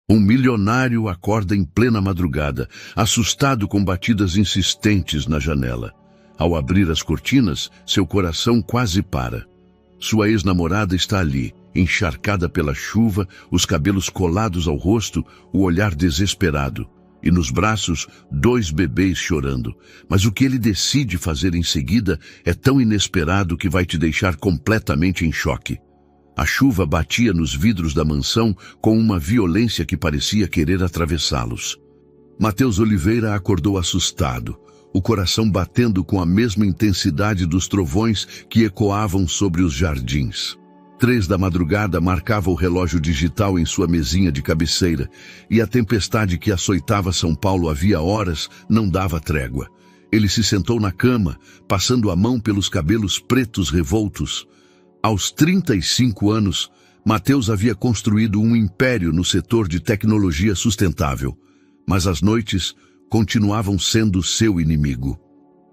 Um milionário acorda em plena madrugada, assustado com batidas insistentes na janela. Ao abrir as cortinas, seu coração quase para. Sua ex-namorada está ali, encharcada pela chuva, os cabelos colados ao rosto, o olhar desesperado. E nos braços, 2 bebês chorando. Mas o que ele decide fazer em seguida é tão inesperado que vai te deixar completamente em choque. A chuva batia nos vidros da mansão com uma violência que parecia querer atravessá-los. Matheus Oliveira acordou assustado, o coração batendo com a mesma intensidade dos trovões que ecoavam sobre os jardins. 3 da madrugada marcava o relógio digital em sua mesinha de cabeceira, e a tempestade que açoitava São Paulo havia horas não dava trégua. Ele se sentou na cama, passando a mão pelos cabelos pretos revoltos. Aos 35 anos, Matheus havia construído um império no setor de tecnologia sustentável, mas as noites continuavam sendo seu inimigo.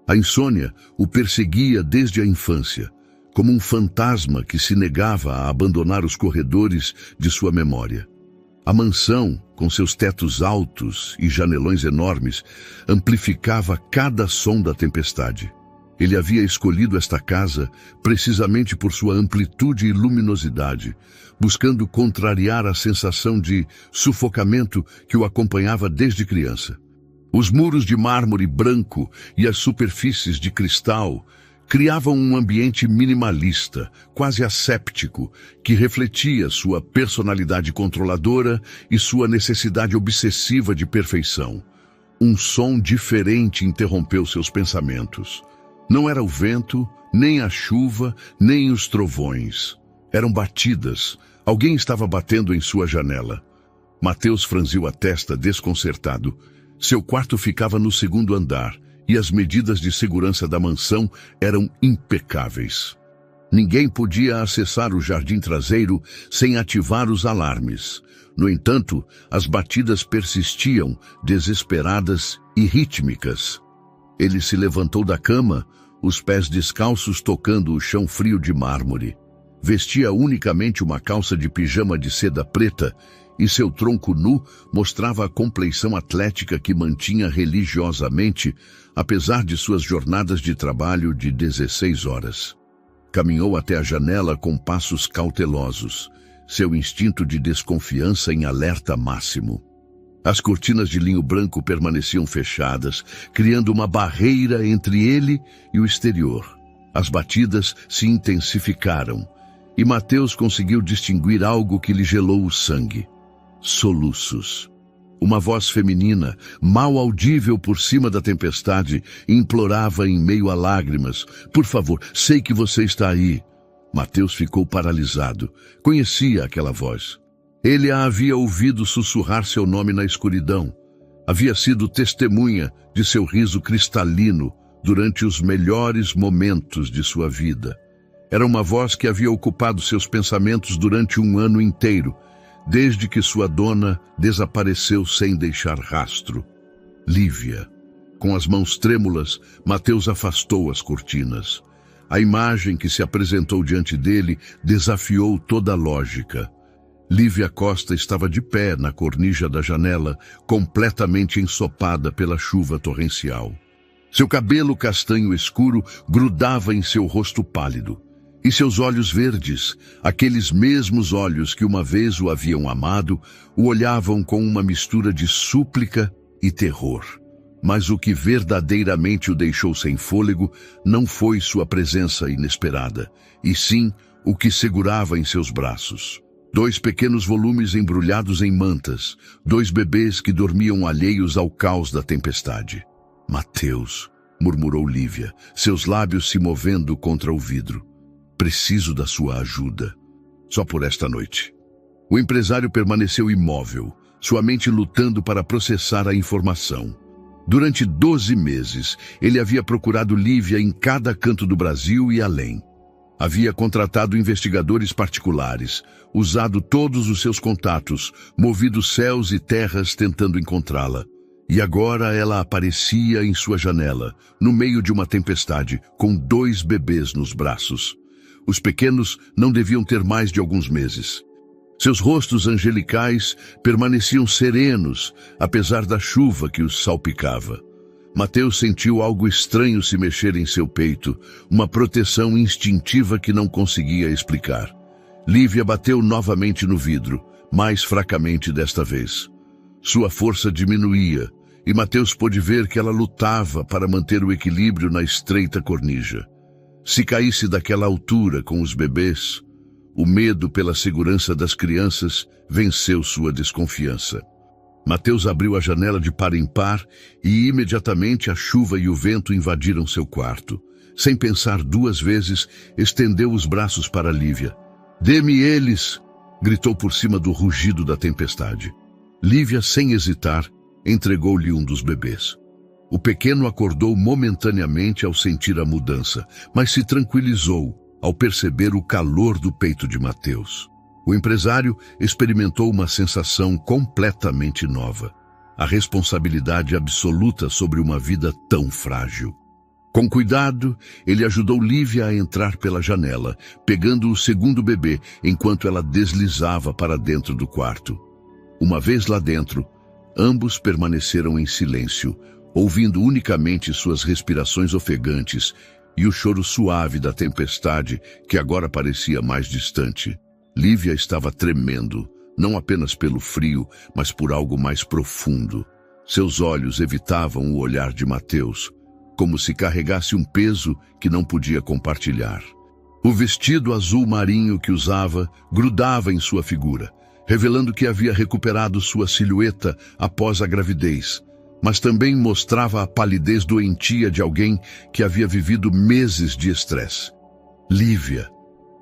A insônia o perseguia desde a infância, como um fantasma que se negava a abandonar os corredores de sua memória. A mansão, com seus tetos altos e janelões enormes, amplificava cada som da tempestade. Ele havia escolhido esta casa precisamente por sua amplitude e luminosidade, buscando contrariar a sensação de sufocamento que o acompanhava desde criança. Os muros de mármore branco e as superfícies de cristal criavam um ambiente minimalista, quase asséptico, que refletia sua personalidade controladora e sua necessidade obsessiva de perfeição. Um som diferente interrompeu seus pensamentos. Não era o vento, nem a chuva, nem os trovões. Eram batidas. Alguém estava batendo em sua janela. Matheus franziu a testa desconcertado. Seu quarto ficava no 2º andar, e as medidas de segurança da mansão eram impecáveis. Ninguém podia acessar o jardim traseiro sem ativar os alarmes. No entanto, as batidas persistiam, desesperadas e rítmicas. Ele se levantou da cama, os pés descalços tocando o chão frio de mármore. Vestia unicamente uma calça de pijama de seda preta e seu tronco nu mostrava a compleição atlética que mantinha religiosamente, apesar de suas jornadas de trabalho de 16 horas. Caminhou até a janela com passos cautelosos, seu instinto de desconfiança em alerta máximo. As cortinas de linho branco permaneciam fechadas, criando uma barreira entre ele e o exterior. As batidas se intensificaram, e Matheus conseguiu distinguir algo que lhe gelou o sangue. Soluços. Uma voz feminina, mal audível por cima da tempestade, implorava em meio a lágrimas: "Por favor, sei que você está aí." Matheus ficou paralisado. Conhecia aquela voz. Ele a havia ouvido sussurrar seu nome na escuridão. Havia sido testemunha de seu riso cristalino durante os melhores momentos de sua vida. Era uma voz que havia ocupado seus pensamentos durante um ano inteiro, desde que sua dona desapareceu sem deixar rastro. Lívia. Com as mãos trêmulas, Matheus afastou as cortinas. A imagem que se apresentou diante dele desafiou toda a lógica. Lívia Costa estava de pé na cornija da janela, completamente ensopada pela chuva torrencial. Seu cabelo castanho escuro grudava em seu rosto pálido. E seus olhos verdes, aqueles mesmos olhos que uma vez o haviam amado, o olhavam com uma mistura de súplica e terror. Mas o que verdadeiramente o deixou sem fôlego não foi sua presença inesperada, e sim o que segurava em seus braços. 2 pequenos volumes embrulhados em mantas, 2 bebês que dormiam alheios ao caos da tempestade. "Matheus", murmurou Lívia, seus lábios se movendo contra o vidro. "Preciso da sua ajuda. Só por esta noite." O empresário permaneceu imóvel, sua mente lutando para processar a informação. Durante 12 meses, ele havia procurado Lívia em cada canto do Brasil e além. Havia contratado investigadores particulares, usado todos os seus contatos, movido céus e terras tentando encontrá-la. E agora ela aparecia em sua janela, no meio de uma tempestade, com 2 bebês nos braços. Os pequenos não deviam ter mais de alguns meses. Seus rostos angelicais permaneciam serenos, apesar da chuva que os salpicava. Mateus sentiu algo estranho se mexer em seu peito, uma proteção instintiva que não conseguia explicar. Lívia bateu novamente no vidro, mais fracamente desta vez. Sua força diminuía, e Mateus pôde ver que ela lutava para manter o equilíbrio na estreita cornija. Se caísse daquela altura com os bebês, o medo pela segurança das crianças venceu sua desconfiança. Mateus abriu a janela de par em par e imediatamente a chuva e o vento invadiram seu quarto. Sem pensar duas vezes, estendeu os braços para Lívia. "Dê-me eles!" gritou por cima do rugido da tempestade. Lívia, sem hesitar, entregou-lhe um dos bebês. O pequeno acordou momentaneamente ao sentir a mudança, mas se tranquilizou ao perceber o calor do peito de Mateus. O empresário experimentou uma sensação completamente nova, a responsabilidade absoluta sobre uma vida tão frágil. Com cuidado, ele ajudou Lívia a entrar pela janela, pegando o segundo bebê enquanto ela deslizava para dentro do quarto. Uma vez lá dentro, ambos permaneceram em silêncio, ouvindo unicamente suas respirações ofegantes e o choro suave da tempestade que agora parecia mais distante. Lívia estava tremendo, não apenas pelo frio, mas por algo mais profundo. Seus olhos evitavam o olhar de Mateus, como se carregasse um peso que não podia compartilhar. O vestido azul marinho que usava grudava em sua figura, revelando que havia recuperado sua silhueta após a gravidez, mas também mostrava a palidez doentia de alguém que havia vivido meses de estresse. "Lívia",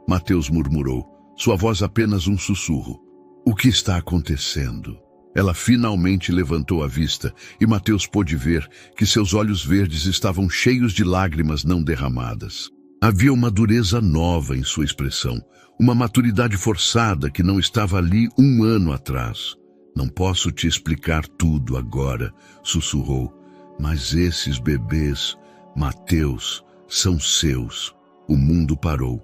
Mateus murmurou, sua voz apenas um sussurro. "O que está acontecendo?" Ela finalmente levantou a vista e Mateus pôde ver que seus olhos verdes estavam cheios de lágrimas não derramadas. Havia uma dureza nova em sua expressão, uma maturidade forçada que não estava ali um ano atrás. "Não posso te explicar tudo agora", sussurrou, "mas esses bebês, Mateus, são seus." O mundo parou.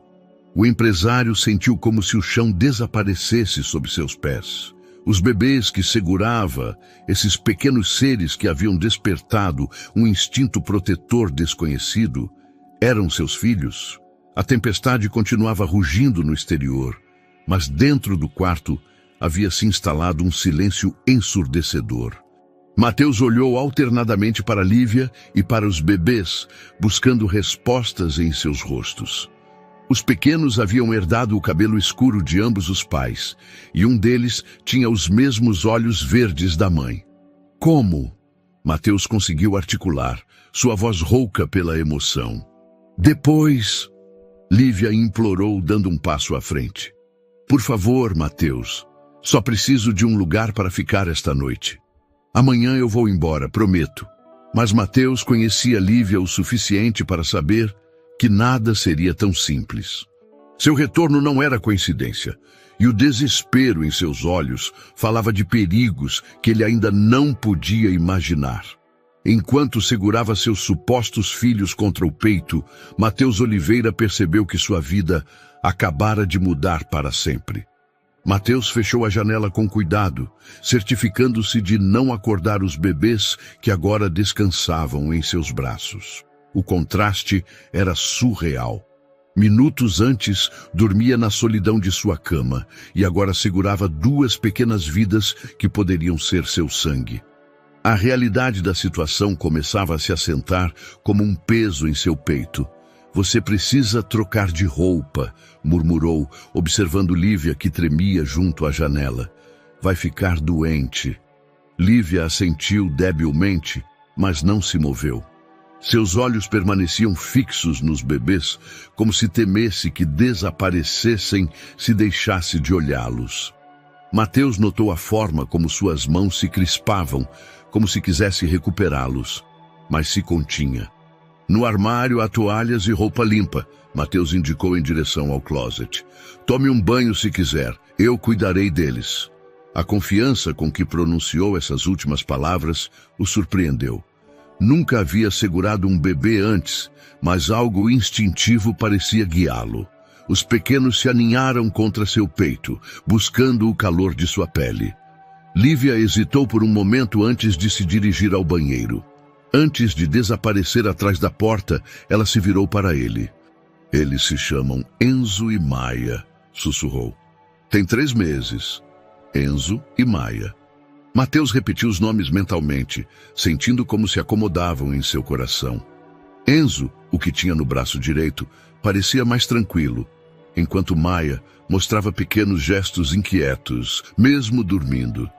O empresário sentiu como se o chão desaparecesse sob seus pés. Os bebês que segurava, esses pequenos seres que haviam despertado um instinto protetor desconhecido, eram seus filhos. A tempestade continuava rugindo no exterior, mas dentro do quarto havia se instalado um silêncio ensurdecedor. Mateus olhou alternadamente para Lívia e para os bebês, buscando respostas em seus rostos. Os pequenos haviam herdado o cabelo escuro de ambos os pais, e um deles tinha os mesmos olhos verdes da mãe. "Como?" Mateus conseguiu articular, sua voz rouca pela emoção. "Depois", Lívia implorou, dando um passo à frente. "Por favor, Mateus, só preciso de um lugar para ficar esta noite. Amanhã eu vou embora, prometo." Mas Mateus conhecia Lívia o suficiente para saber que nada seria tão simples. Seu retorno não era coincidência, e o desespero em seus olhos falava de perigos que ele ainda não podia imaginar. Enquanto segurava seus supostos filhos contra o peito, Mateus Oliveira percebeu que sua vida acabara de mudar para sempre. Mateus fechou a janela com cuidado, certificando-se de não acordar os bebês que agora descansavam em seus braços. O contraste era surreal. Minutos antes, dormia na solidão de sua cama e agora segurava duas pequenas vidas que poderiam ser seu sangue. A realidade da situação começava a se assentar como um peso em seu peito. "Você precisa trocar de roupa", murmurou, observando Lívia que tremia junto à janela. "Vai ficar doente." Lívia assentiu debilmente, mas não se moveu. Seus olhos permaneciam fixos nos bebês, como se temesse que desaparecessem se deixasse de olhá-los. Mateus notou a forma como suas mãos se crispavam, como se quisesse recuperá-los, mas se continha. "No armário há toalhas e roupa limpa", Mateus indicou em direção ao closet. "Tome um banho se quiser, eu cuidarei deles." A confiança com que pronunciou essas últimas palavras o surpreendeu. Nunca havia segurado um bebê antes, mas algo instintivo parecia guiá-lo. Os pequenos se aninharam contra seu peito, buscando o calor de sua pele. Lívia hesitou por um momento antes de se dirigir ao banheiro. Antes de desaparecer atrás da porta, ela se virou para ele. Eles se chamam Enzo e Maia, sussurrou. Tem 3 meses. Enzo e Maia. Mateus repetiu os nomes mentalmente, sentindo como se acomodavam em seu coração. Enzo, o que tinha no braço direito, parecia mais tranquilo, enquanto Maia mostrava pequenos gestos inquietos, mesmo dormindo.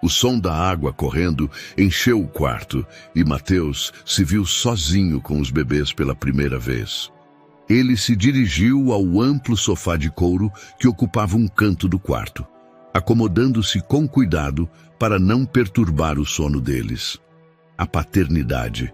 O som da água correndo encheu o quarto e Mateus se viu sozinho com os bebês pela primeira vez. Ele se dirigiu ao amplo sofá de couro que ocupava um canto do quarto, acomodando-se com cuidado para não perturbar o sono deles. A paternidade.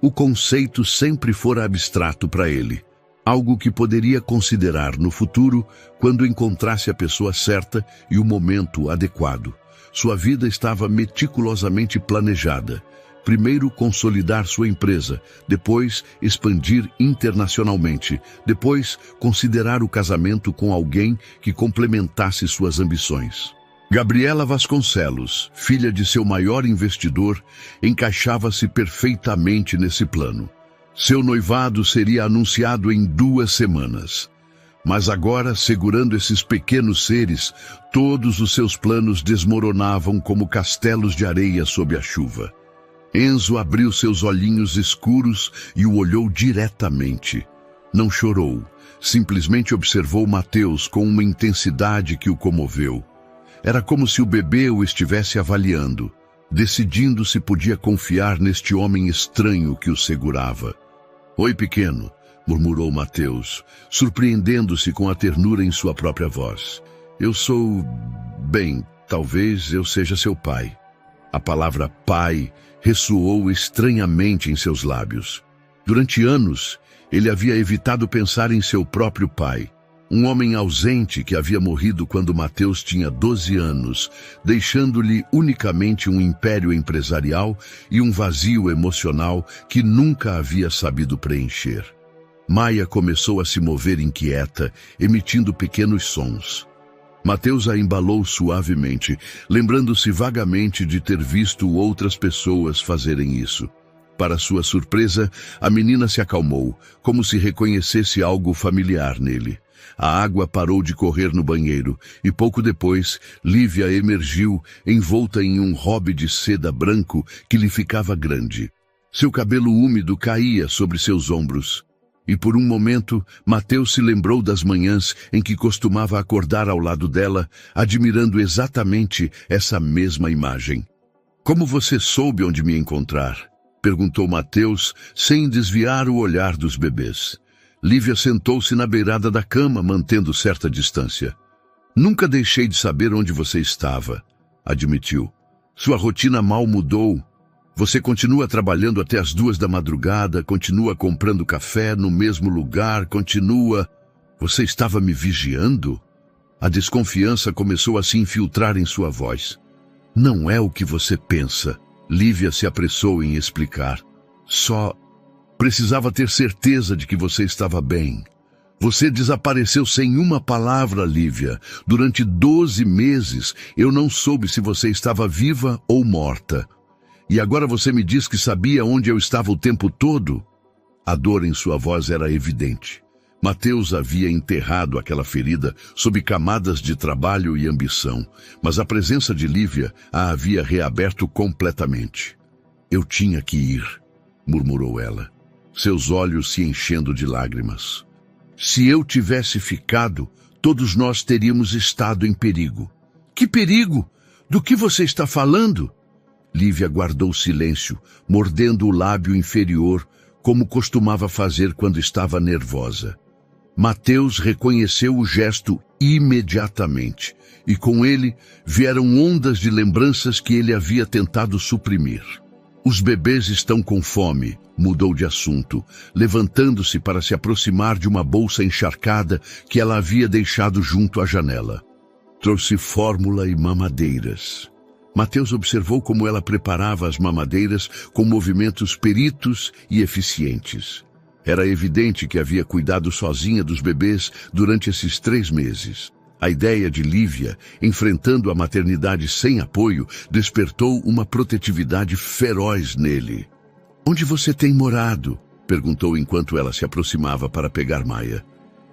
O conceito sempre fora abstrato para ele, algo que poderia considerar no futuro quando encontrasse a pessoa certa e o momento adequado. Sua vida estava meticulosamente planejada. Primeiro consolidar sua empresa, depois expandir internacionalmente, depois considerar o casamento com alguém que complementasse suas ambições. Gabriela Vasconcelos, filha de seu maior investidor, encaixava-se perfeitamente nesse plano. Seu noivado seria anunciado em 2 semanas. Mas agora, segurando esses pequenos seres, todos os seus planos desmoronavam como castelos de areia sob a chuva. Enzo abriu seus olhinhos escuros e o olhou diretamente. Não chorou, simplesmente observou Mateus com uma intensidade que o comoveu. Era como se o bebê o estivesse avaliando, decidindo se podia confiar neste homem estranho que o segurava. Oi, pequeno, murmurou Mateus, surpreendendo-se com a ternura em sua própria voz. Eu sou... bem, talvez eu seja seu pai. A palavra pai ressoou estranhamente em seus lábios. Durante anos, ele havia evitado pensar em seu próprio pai, um homem ausente que havia morrido quando Mateus tinha 12 anos, deixando-lhe unicamente um império empresarial e um vazio emocional que nunca havia sabido preencher. Maia começou a se mover inquieta, emitindo pequenos sons. Mateus a embalou suavemente, lembrando-se vagamente de ter visto outras pessoas fazerem isso. Para sua surpresa, a menina se acalmou, como se reconhecesse algo familiar nele. A água parou de correr no banheiro e pouco depois, Lívia emergiu, envolta em um robe de seda branco que lhe ficava grande. Seu cabelo úmido caía sobre seus ombros. E por um momento, Mateus se lembrou das manhãs em que costumava acordar ao lado dela, admirando exatamente essa mesma imagem. Como você soube onde me encontrar? Perguntou Mateus, sem desviar o olhar dos bebês. Lívia sentou-se na beirada da cama, mantendo certa distância. Nunca deixei de saber onde você estava, admitiu. Sua rotina mal mudou. Você continua trabalhando até as 2 da madrugada, continua comprando café no mesmo lugar, continua... Você estava me vigiando? A desconfiança começou a se infiltrar em sua voz. Não é o que você pensa, Lívia se apressou em explicar. Só precisava ter certeza de que você estava bem. Você desapareceu sem uma palavra, Lívia. Durante 12 meses, eu não soube se você estava viva ou morta. E agora você me diz que sabia onde eu estava o tempo todo? A dor em sua voz era evidente. Mateus havia enterrado aquela ferida sob camadas de trabalho e ambição, mas a presença de Lívia a havia reaberto completamente. Eu tinha que ir, murmurou ela, seus olhos se enchendo de lágrimas. Se eu tivesse ficado, todos nós teríamos estado em perigo. Que perigo? Do que você está falando? Lívia guardou silêncio, mordendo o lábio inferior, como costumava fazer quando estava nervosa. Mateus reconheceu o gesto imediatamente, e com ele vieram ondas de lembranças que ele havia tentado suprimir. Os bebês estão com fome, mudou de assunto, levantando-se para se aproximar de uma bolsa encharcada que ela havia deixado junto à janela. Trouxe fórmula e mamadeiras. Mateus observou como ela preparava as mamadeiras com movimentos peritos e eficientes. Era evidente que havia cuidado sozinha dos bebês durante esses 3 meses. A ideia de Lívia, enfrentando a maternidade sem apoio, despertou uma protetividade feroz nele. "Onde você tem morado?" perguntou enquanto ela se aproximava para pegar Maia.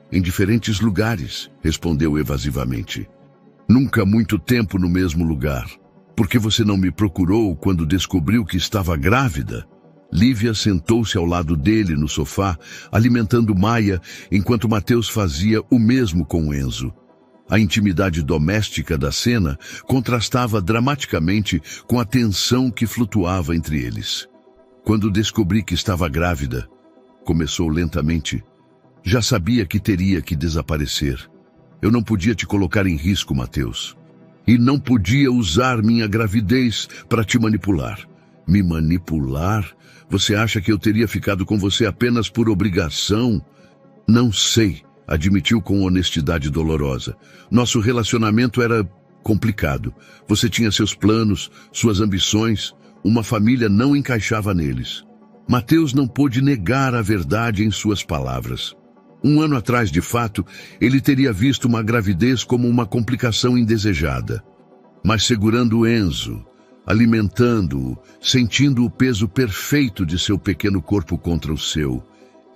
"Em diferentes lugares", respondeu evasivamente. "Nunca muito tempo no mesmo lugar. Por que você não me procurou quando descobriu que estava grávida?" Lívia sentou-se ao lado dele no sofá, alimentando Maia, enquanto Mateus fazia o mesmo com Enzo. A intimidade doméstica da cena contrastava dramaticamente com a tensão que flutuava entre eles. "Quando descobri que estava grávida", começou lentamente, "já sabia que teria que desaparecer. Eu não podia te colocar em risco, Mateus. E não podia usar minha gravidez para te manipular." "Me manipular? Você acha que eu teria ficado com você apenas por obrigação?" "Não sei", admitiu com honestidade dolorosa. "Nosso relacionamento era complicado. Você tinha seus planos, suas ambições. Uma família não encaixava neles." Mateus não pôde negar a verdade em suas palavras. 1 ano atrás, de fato, ele teria visto uma gravidez como uma complicação indesejada. Mas segurando Enzo, alimentando-o, sentindo o peso perfeito de seu pequeno corpo contra o seu,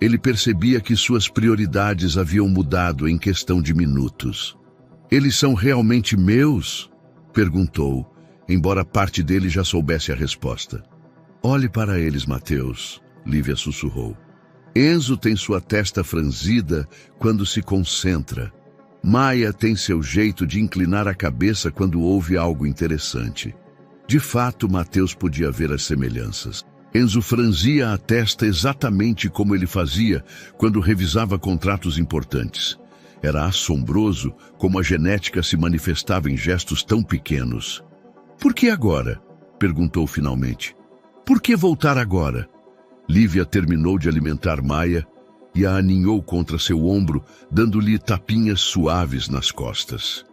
ele percebia que suas prioridades haviam mudado em questão de minutos. "Eles são realmente meus?" perguntou, embora parte dele já soubesse a resposta. "Olhe para eles, Mateus", Lívia sussurrou. "Enzo tem sua testa franzida quando se concentra. Maia tem seu jeito de inclinar a cabeça quando ouve algo interessante." De fato, Mateus podia ver as semelhanças. Enzo franzia a testa exatamente como ele fazia quando revisava contratos importantes. Era assombroso como a genética se manifestava em gestos tão pequenos. "Por que agora?" perguntou finalmente. "Por que voltar agora?" Lívia terminou de alimentar Maia e a aninhou contra seu ombro, dando-lhe tapinhas suaves nas costas.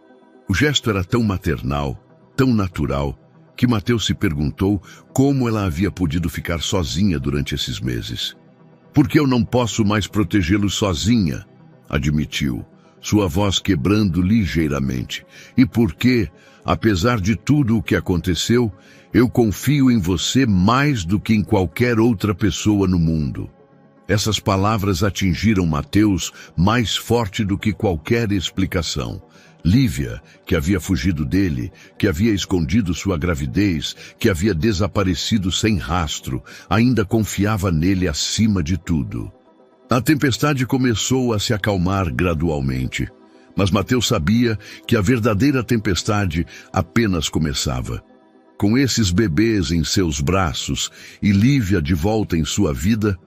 O gesto era tão maternal, tão natural, que Mateus se perguntou como ela havia podido ficar sozinha durante esses meses. "Porque eu não posso mais protegê-lo sozinha", admitiu, sua voz quebrando ligeiramente. "E porque, apesar de tudo o que aconteceu, eu confio em você mais do que em qualquer outra pessoa no mundo." Essas palavras atingiram Mateus mais forte do que qualquer explicação. Lívia, que havia fugido dele, que havia escondido sua gravidez, que havia desaparecido sem rastro, ainda confiava nele acima de tudo. A tempestade começou a se acalmar gradualmente, mas Mateus sabia que a verdadeira tempestade apenas começava. Com esses bebês em seus braços e Lívia de volta em sua vida,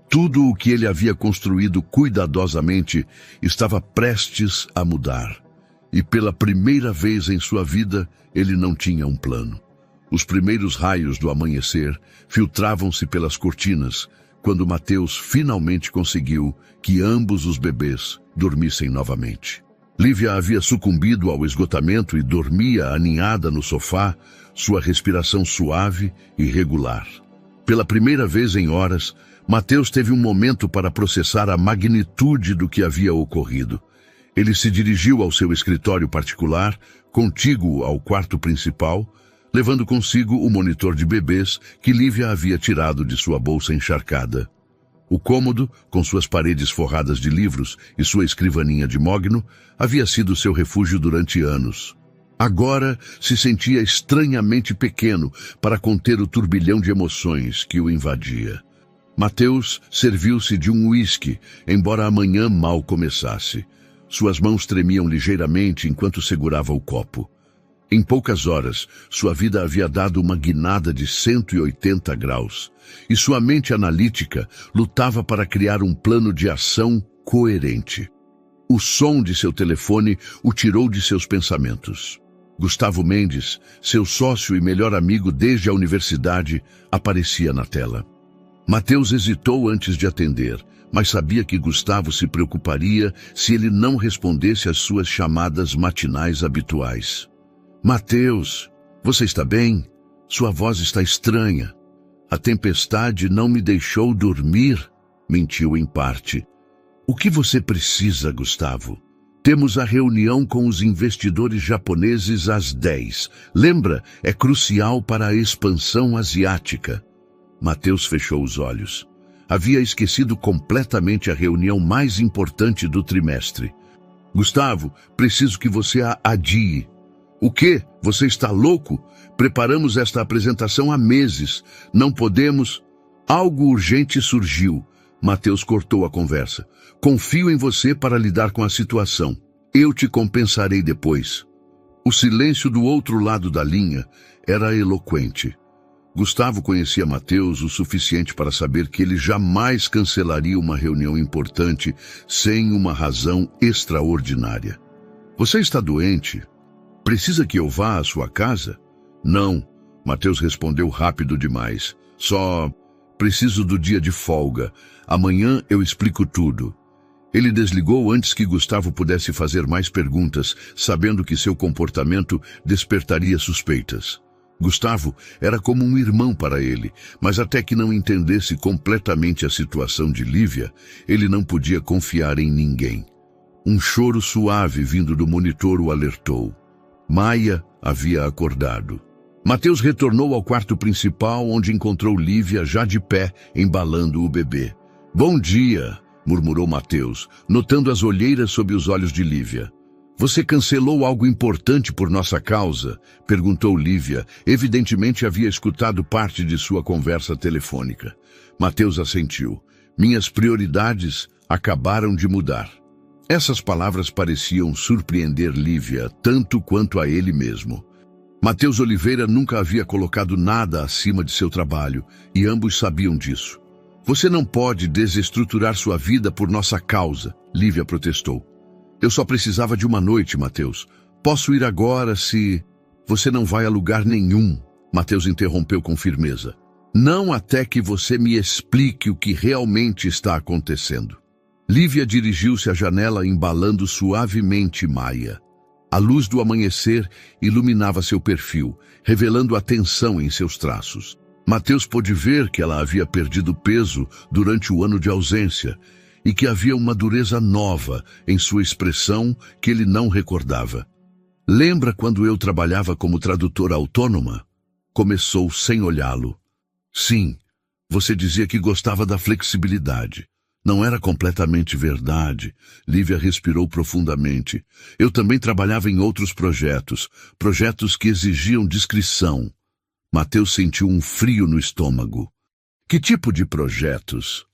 tudo o que ele havia construído cuidadosamente estava prestes a mudar. E pela primeira vez em sua vida, ele não tinha um plano. Os primeiros raios do amanhecer filtravam-se pelas cortinas, quando Mateus finalmente conseguiu que ambos os bebês dormissem novamente. Lívia havia sucumbido ao esgotamento e dormia aninhada no sofá, sua respiração suave e regular. Pela primeira vez em horas, Mateus teve um momento para processar a magnitude do que havia ocorrido. Ele se dirigiu ao seu escritório particular, contíguo ao quarto principal, levando consigo o monitor de bebês que Lívia havia tirado de sua bolsa encharcada. O cômodo, com suas paredes forradas de livros e sua escrivaninha de mogno, havia sido seu refúgio durante anos. Agora se sentia estranhamente pequeno para conter o turbilhão de emoções que o invadia. Mateus serviu-se de um uísque, embora a manhã mal começasse. Suas mãos tremiam ligeiramente enquanto segurava o copo. Em poucas horas, sua vida havia dado uma guinada de 180 graus, e sua mente analítica lutava para criar um plano de ação coerente. O som de seu telefone o tirou de seus pensamentos. Gustavo Mendes, seu sócio e melhor amigo desde a universidade, aparecia na tela. Mateus hesitou antes de atender, mas sabia que Gustavo se preocuparia se ele não respondesse às suas chamadas matinais habituais. "Mateus, você está bem? Sua voz está estranha. A tempestade não me deixou dormir", mentiu em parte. O que você precisa, Gustavo? Temos a reunião com os investidores japoneses às 10. Lembra? É crucial para a expansão asiática. Mateus fechou os olhos. Havia esquecido completamente a reunião mais importante do trimestre. Gustavo, preciso que você a adie. O quê? Você está louco? Preparamos esta apresentação há meses. Não podemos... Algo urgente surgiu. Mateus cortou a conversa. Confio em você para lidar com a situação. Eu te compensarei depois. O silêncio do outro lado da linha era eloquente. Gustavo conhecia Mateus o suficiente para saber que ele jamais cancelaria uma reunião importante sem uma razão extraordinária. Você está doente? Precisa que eu vá à sua casa? Não, Mateus respondeu rápido demais. Só preciso do dia de folga. Amanhã eu explico tudo. Ele desligou antes que Gustavo pudesse fazer mais perguntas, sabendo que seu comportamento despertaria suspeitas. Gustavo era como um irmão para ele, mas até que não entendesse completamente a situação de Lívia, ele não podia confiar em ninguém. Um choro suave vindo do monitor o alertou. Maia havia acordado. Mateus retornou ao quarto principal, onde encontrou Lívia já de pé, embalando o bebê. Bom dia, murmurou Mateus, notando as olheiras sob os olhos de Lívia. Você cancelou algo importante por nossa causa? Perguntou Lívia. Evidentemente havia escutado parte de sua conversa telefônica. Mateus assentiu. Minhas prioridades acabaram de mudar. Essas palavras pareciam surpreender Lívia, tanto quanto a ele mesmo. Mateus Oliveira nunca havia colocado nada acima de seu trabalho, e ambos sabiam disso. Você não pode desestruturar sua vida por nossa causa, Lívia protestou. Eu só precisava de uma noite, Mateus. Posso ir agora se... Você não vai a lugar nenhum, Mateus interrompeu com firmeza. Não até que você me explique o que realmente está acontecendo. Lívia dirigiu-se à janela embalando suavemente Maia. A luz do amanhecer iluminava seu perfil, revelando a tensão em seus traços. Mateus pôde ver que ela havia perdido peso durante o ano de ausência e que havia uma dureza nova em sua expressão que ele não recordava. Lembra quando eu trabalhava como tradutora autônoma? Começou sem olhá-lo. Sim, você dizia que gostava da flexibilidade. Não era completamente verdade. Lívia respirou profundamente. Eu também trabalhava em outros projetos que exigiam discrição. Mateus sentiu um frio no estômago. Que tipo de projetos?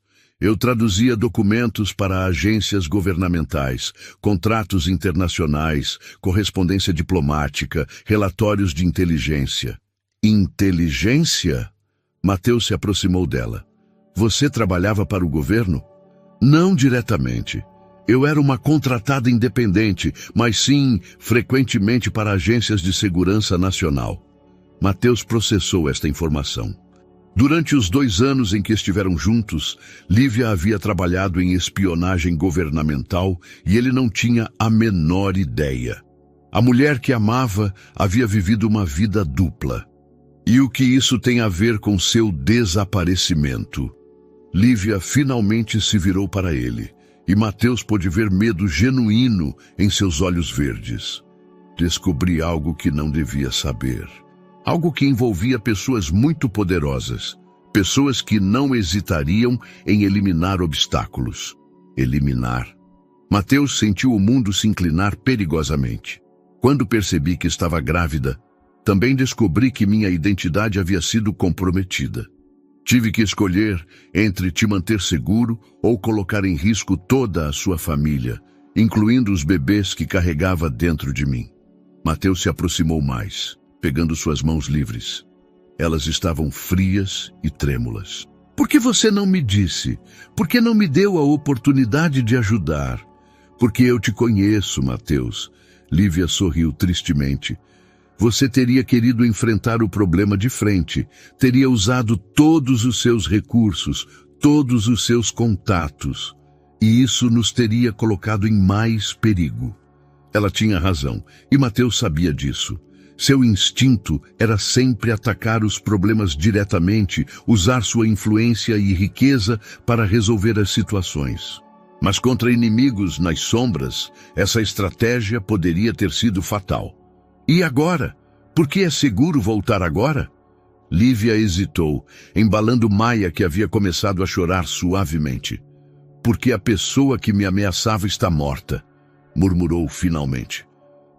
Eu traduzia documentos para agências governamentais, contratos internacionais, correspondência diplomática, relatórios de inteligência. Inteligência? Mateus se aproximou dela. Você trabalhava para o governo? Não diretamente. Eu era uma contratada independente, mas sim, frequentemente para agências de segurança nacional. Mateus processou esta informação. Durante os 2 anos em que estiveram juntos, Lívia havia trabalhado em espionagem governamental e ele não tinha a menor ideia. A mulher que amava havia vivido uma vida dupla. E o que isso tem a ver com seu desaparecimento? Lívia finalmente se virou para ele, e Mateus pôde ver medo genuíno em seus olhos verdes. Descobri algo que não devia saber. Algo que envolvia pessoas muito poderosas, pessoas que não hesitariam em eliminar obstáculos. Eliminar. Mateus sentiu o mundo se inclinar perigosamente. Quando percebi que estava grávida, também descobri que minha identidade havia sido comprometida. Tive que escolher entre te manter seguro ou colocar em risco toda a sua família, incluindo os bebês que carregava dentro de mim. Mateus se aproximou mais, pegando suas mãos livres. Elas estavam frias e trêmulas. Por que você não me disse? Por que não me deu a oportunidade de ajudar? Porque eu te conheço, Mateus. Lívia sorriu tristemente. Você teria querido enfrentar o problema de frente, teria usado todos os seus recursos, todos os seus contatos, e isso nos teria colocado em mais perigo. Ela tinha razão, e Mateus sabia disso. Seu instinto era sempre atacar os problemas diretamente, usar sua influência e riqueza para resolver as situações. Mas contra inimigos nas sombras, essa estratégia poderia ter sido fatal. E agora? Por que é seguro voltar agora? Lívia hesitou, embalando Maia, que havia começado a chorar suavemente. Porque a pessoa que me ameaçava está morta, murmurou finalmente.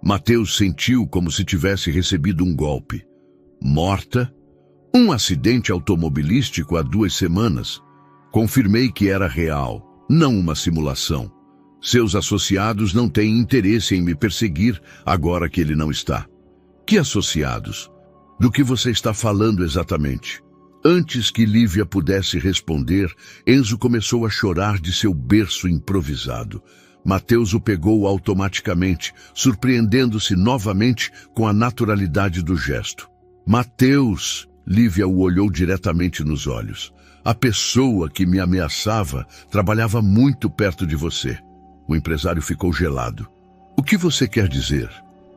Mateus sentiu como se tivesse recebido um golpe. Morta? Um acidente automobilístico há 2 semanas. Confirmei que era real, não uma simulação. Seus associados não têm interesse em me perseguir agora que ele não está. Que associados? Do que você está falando exatamente? Antes que Lívia pudesse responder, Enzo começou a chorar de seu berço improvisado. Mateus o pegou automaticamente, surpreendendo-se novamente com a naturalidade do gesto. Mateus! Lívia o olhou diretamente nos olhos. A pessoa que me ameaçava trabalhava muito perto de você. O empresário ficou gelado. O que você quer dizer?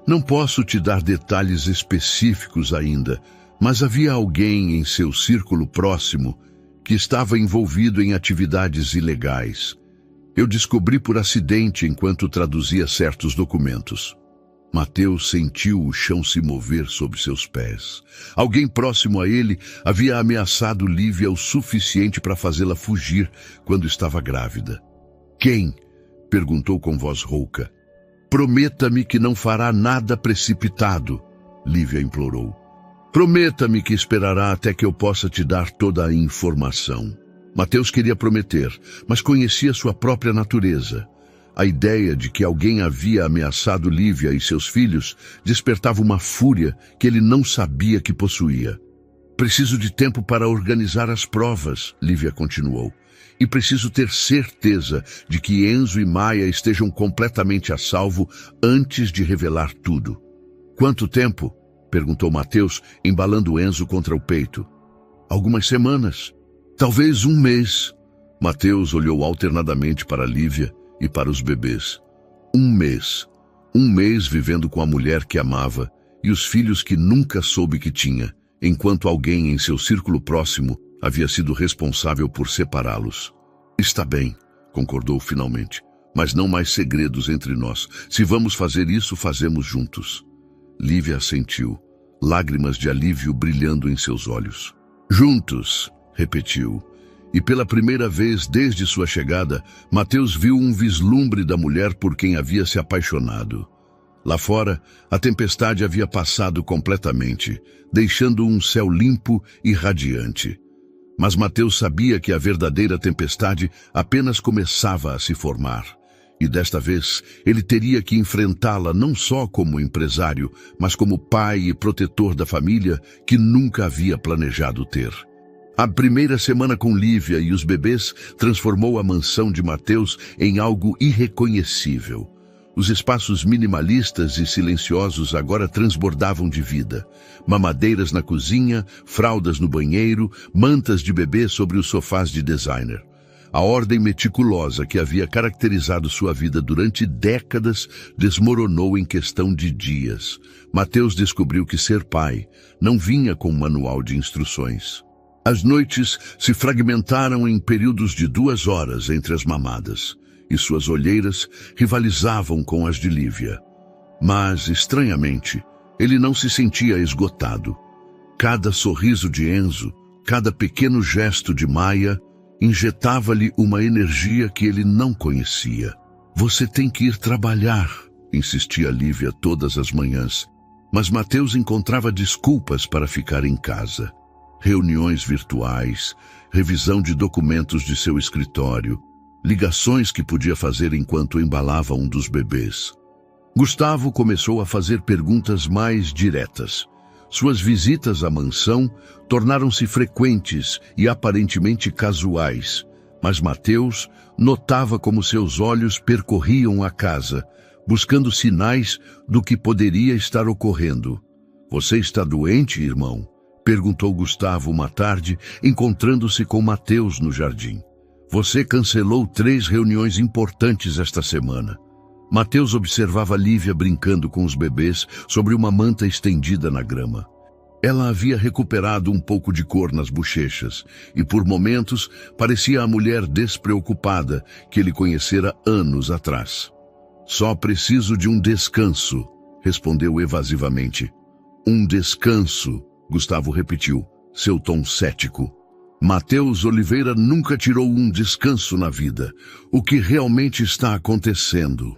Não posso te dar detalhes específicos ainda, mas havia alguém em seu círculo próximo que estava envolvido em atividades ilegais. Eu descobri por acidente enquanto traduzia certos documentos. Mateus sentiu o chão se mover sob seus pés. Alguém próximo a ele havia ameaçado Lívia o suficiente para fazê-la fugir quando estava grávida. Quem? Perguntou com voz rouca. Prometa-me que não fará nada precipitado, Lívia implorou. Prometa-me que esperará até que eu possa te dar toda a informação. Mateus queria prometer, mas conhecia sua própria natureza. A ideia de que alguém havia ameaçado Lívia e seus filhos despertava uma fúria que ele não sabia que possuía. Preciso de tempo para organizar as provas, Lívia continuou. E preciso ter certeza de que Enzo e Maia estejam completamente a salvo antes de revelar tudo. Quanto tempo? Perguntou Mateus, embalando Enzo contra o peito. Algumas semanas. Talvez 1 mês. Mateus olhou alternadamente para Lívia e para os bebês. 1 mês. 1 mês vivendo com a mulher que amava e os filhos que nunca soube que tinha, enquanto alguém em seu círculo próximo havia sido responsável por separá-los. Está bem, concordou finalmente, mas não mais segredos entre nós. Se vamos fazer isso, fazemos juntos. Lívia assentiu, lágrimas de alívio brilhando em seus olhos. Juntos, repetiu. E pela primeira vez desde sua chegada, Mateus viu um vislumbre da mulher por quem havia se apaixonado. Lá fora, a tempestade havia passado completamente, deixando um céu limpo e radiante. Mas Mateus sabia que a verdadeira tempestade apenas começava a se formar. E desta vez, ele teria que enfrentá-la não só como empresário, mas como pai e protetor da família que nunca havia planejado ter. A primeira semana com Lívia e os bebês transformou a mansão de Mateus em algo irreconhecível. Os espaços minimalistas e silenciosos agora transbordavam de vida. Mamadeiras na cozinha, fraldas no banheiro, mantas de bebê sobre os sofás de designer. A ordem meticulosa que havia caracterizado sua vida durante décadas desmoronou em questão de dias. Mateus descobriu que ser pai não vinha com um manual de instruções. As noites se fragmentaram em períodos de 2 horas entre as mamadas, e suas olheiras rivalizavam com as de Lívia. Mas, estranhamente, ele não se sentia esgotado. Cada sorriso de Enzo, cada pequeno gesto de Maia, injetava-lhe uma energia que ele não conhecia. Você tem que ir trabalhar, insistia Lívia todas as manhãs, mas Mateus encontrava desculpas para ficar em casa. Reuniões virtuais, revisão de documentos de seu escritório, ligações que podia fazer enquanto embalava um dos bebês. Gustavo começou a fazer perguntas mais diretas. Suas visitas à mansão tornaram-se frequentes e aparentemente casuais, mas Mateus notava como seus olhos percorriam a casa, buscando sinais do que poderia estar ocorrendo. Você está doente, irmão? Perguntou Gustavo uma tarde, encontrando-se com Mateus no jardim. Você cancelou 3 reuniões importantes esta semana. Mateus observava Lívia brincando com os bebês sobre uma manta estendida na grama. Ela havia recuperado um pouco de cor nas bochechas e, por momentos, parecia a mulher despreocupada que ele conhecera anos atrás. Só preciso de um descanso, respondeu evasivamente. Um descanso, Gustavo repetiu, seu tom cético. Mateus Oliveira nunca tirou um descanso na vida. O que realmente está acontecendo?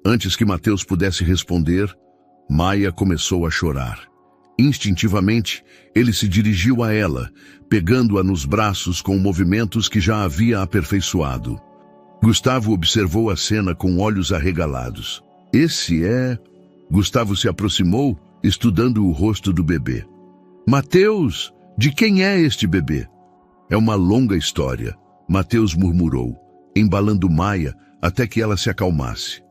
Antes que Mateus pudesse responder, Maia começou a chorar. Instintivamente, ele se dirigiu a ela, pegando-a nos braços com movimentos que já havia aperfeiçoado. Gustavo observou a cena com olhos arregalados. Esse é... Gustavo se aproximou, estudando o rosto do bebê. Mateus, de quem é este bebê? É uma longa história, Mateus murmurou, embalando Maia até que ela se acalmasse.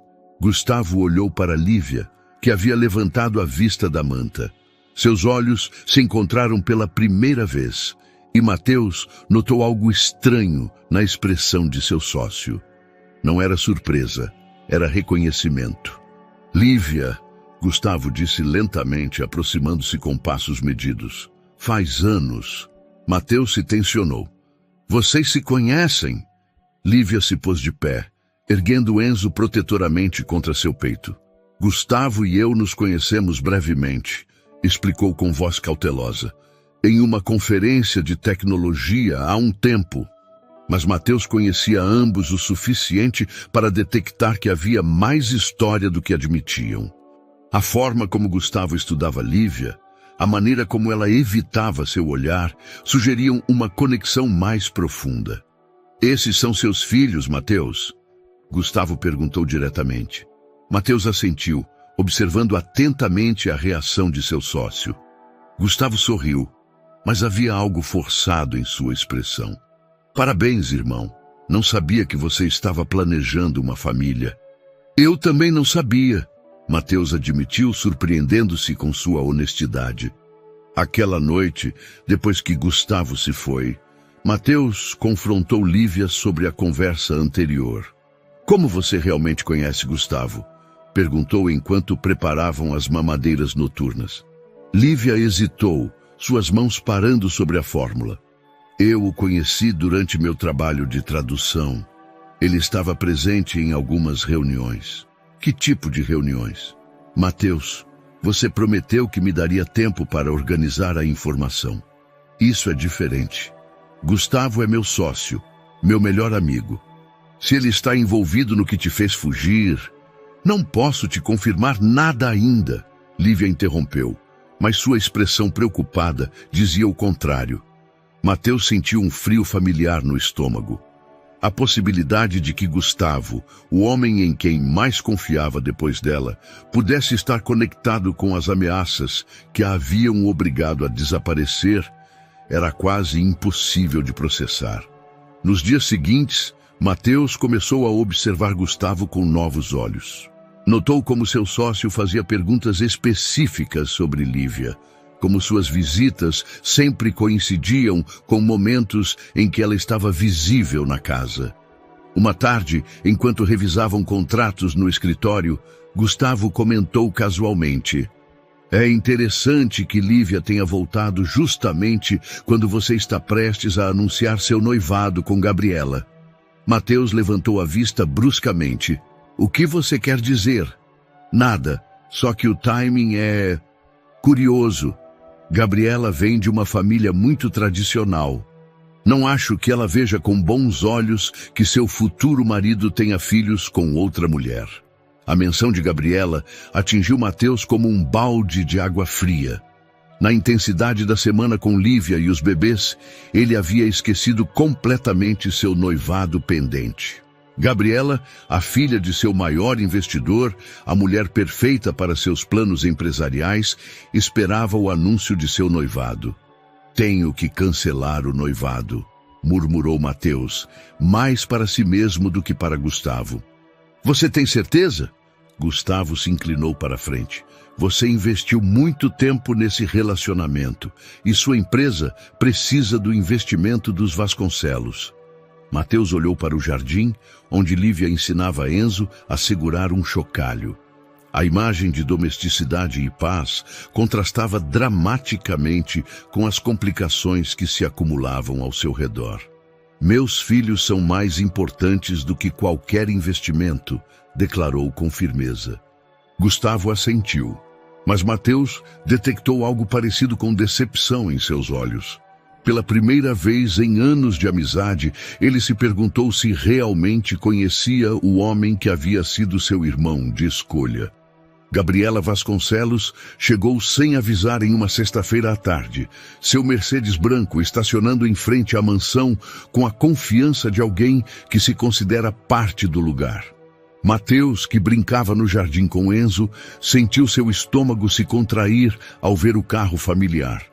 Gustavo olhou para Lívia, que havia levantado a vista da manta. Seus olhos se encontraram pela primeira vez, e Mateus notou algo estranho na expressão de seu sócio. Não era surpresa, era reconhecimento. Lívia, Gustavo disse lentamente, aproximando-se com passos medidos. Faz anos. Mateus se tensionou. Vocês se conhecem? Lívia se pôs de pé, erguendo Enzo protetoramente contra seu peito. Gustavo e eu nos conhecemos brevemente, explicou com voz cautelosa, em uma conferência de tecnologia há um tempo. Mas Mateus conhecia ambos o suficiente para detectar que havia mais história do que admitiam. A forma como Gustavo estudava Lívia, a maneira como ela evitava seu olhar, sugeriam uma conexão mais profunda. Esses são seus filhos, Mateus? Gustavo perguntou diretamente. Mateus assentiu, observando atentamente a reação de seu sócio. Gustavo sorriu, mas havia algo forçado em sua expressão. Parabéns, irmão. Não sabia que você estava planejando uma família. Eu também não sabia, Mateus admitiu, surpreendendo-se com sua honestidade. Aquela noite, depois que Gustavo se foi, Mateus confrontou Lívia sobre a conversa anterior. Como você realmente conhece Gustavo? Perguntou enquanto preparavam as mamadeiras noturnas. Lívia hesitou, suas mãos parando sobre a fórmula. Eu o conheci durante meu trabalho de tradução. Ele estava presente em algumas reuniões. Que tipo de reuniões? Mateus, você prometeu que me daria tempo para organizar a informação. Isso é diferente. Gustavo é meu sócio, meu melhor amigo. Se ele está envolvido no que te fez fugir... Não posso te confirmar nada ainda, Lívia interrompeu, mas sua expressão preocupada dizia o contrário. Mateus sentiu um frio familiar no estômago. A possibilidade de que Gustavo, o homem em quem mais confiava depois dela, pudesse estar conectado com as ameaças que a haviam obrigado a desaparecer, era quase impossível de processar. Nos dias seguintes, Mateus começou a observar Gustavo com novos olhos. Notou como seu sócio fazia perguntas específicas sobre Lívia, como suas visitas sempre coincidiam com momentos em que ela estava visível na casa. Uma tarde, enquanto revisavam contratos no escritório, Gustavo comentou casualmente: é interessante que Lívia tenha voltado justamente quando você está prestes a anunciar seu noivado com Gabriela. Mateus levantou a vista bruscamente. O que você quer dizer? Nada, só que o timing é... curioso. Gabriela vem de uma família muito tradicional. Não acho que ela veja com bons olhos que seu futuro marido tenha filhos com outra mulher. A menção de Gabriela atingiu Mateus como um balde de água fria. Na intensidade da semana com Lívia e os bebês, ele havia esquecido completamente seu noivado pendente. Gabriela, a filha de seu maior investidor, a mulher perfeita para seus planos empresariais, esperava o anúncio de seu noivado. Tenho que cancelar o noivado, murmurou Mateus, mais para si mesmo do que para Gustavo. Você tem certeza? Gustavo se inclinou para a frente. Você investiu muito tempo nesse relacionamento e sua empresa precisa do investimento dos Vasconcelos. Mateus olhou para o jardim, onde Lívia ensinava a Enzo a segurar um chocalho. A imagem de domesticidade e paz contrastava dramaticamente com as complicações que se acumulavam ao seu redor. Meus filhos são mais importantes do que qualquer investimento, declarou com firmeza. Gustavo assentiu, mas Mateus detectou algo parecido com decepção em seus olhos. Pela primeira vez em anos de amizade, ele se perguntou se realmente conhecia o homem que havia sido seu irmão de escolha. Gabriela Vasconcelos chegou sem avisar em uma sexta-feira à tarde, seu Mercedes branco estacionando em frente à mansão com a confiança de alguém que se considera parte do lugar. Mateus, que brincava no jardim com Enzo, sentiu seu estômago se contrair ao ver o carro familiar.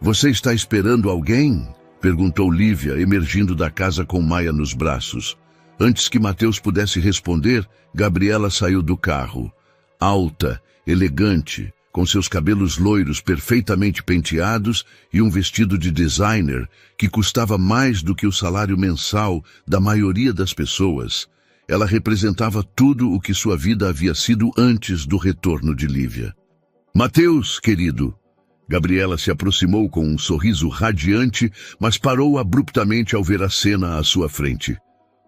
"Você está esperando alguém?" perguntou Lívia, emergindo da casa com Maia nos braços. Antes que Mateus pudesse responder, Gabriela saiu do carro. Alta, elegante, com seus cabelos loiros perfeitamente penteados e um vestido de designer que custava mais do que o salário mensal da maioria das pessoas. Ela representava tudo o que sua vida havia sido antes do retorno de Lívia. "Mateus, querido." Gabriela se aproximou com um sorriso radiante, mas parou abruptamente ao ver a cena à sua frente.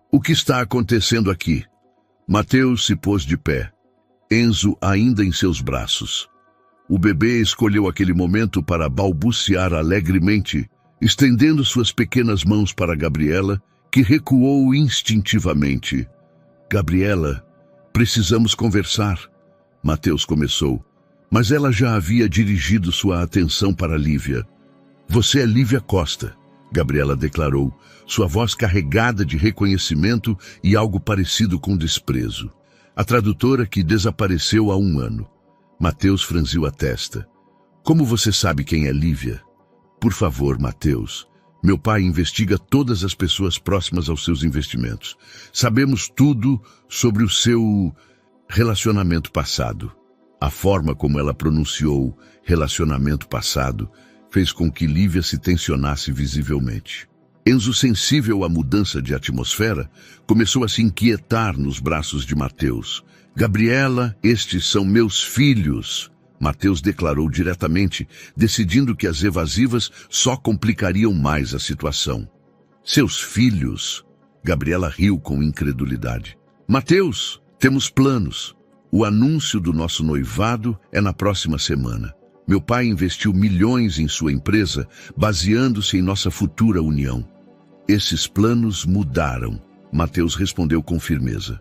"O que está acontecendo aqui?" Mateus se pôs de pé, Enzo ainda em seus braços. O bebê escolheu aquele momento para balbuciar alegremente, estendendo suas pequenas mãos para Gabriela, que recuou instintivamente. "Gabriela, precisamos conversar." Mateus começou, mas ela já havia dirigido sua atenção para Lívia. "Você é Lívia Costa," Gabriela declarou, sua voz carregada de reconhecimento e algo parecido com desprezo. "A tradutora que desapareceu há 1 ano." Mateus franziu a testa. "Como você sabe quem é Lívia?" "Por favor, Mateus. Meu pai investiga todas as pessoas próximas aos seus investimentos. Sabemos tudo sobre o seu relacionamento passado." A forma como ela pronunciou relacionamento passado fez com que Lívia se tensionasse visivelmente. Enzo, sensível à mudança de atmosfera, começou a se inquietar nos braços de Mateus. "Gabriela, estes são meus filhos," Mateus declarou diretamente, decidindo que as evasivas só complicariam mais a situação. "Seus filhos?" Gabriela riu com incredulidade. "Mateus, temos planos. O anúncio do nosso noivado é na próxima semana. Meu pai investiu milhões em sua empresa, baseando-se em nossa futura união." "Esses planos mudaram," Mateus respondeu com firmeza.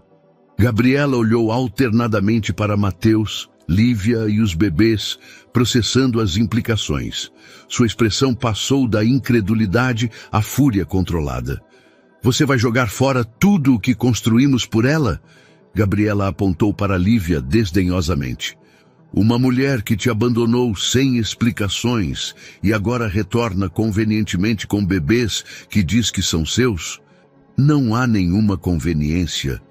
Gabriela olhou alternadamente para Mateus, Lívia e os bebês, processando as implicações. Sua expressão passou da incredulidade à fúria controlada. "Você vai jogar fora tudo o que construímos por ela?" Gabriela apontou para Lívia desdenhosamente. "Uma mulher que te abandonou sem explicações e agora retorna convenientemente com bebês que diz que são seus? Não há nenhuma conveniência."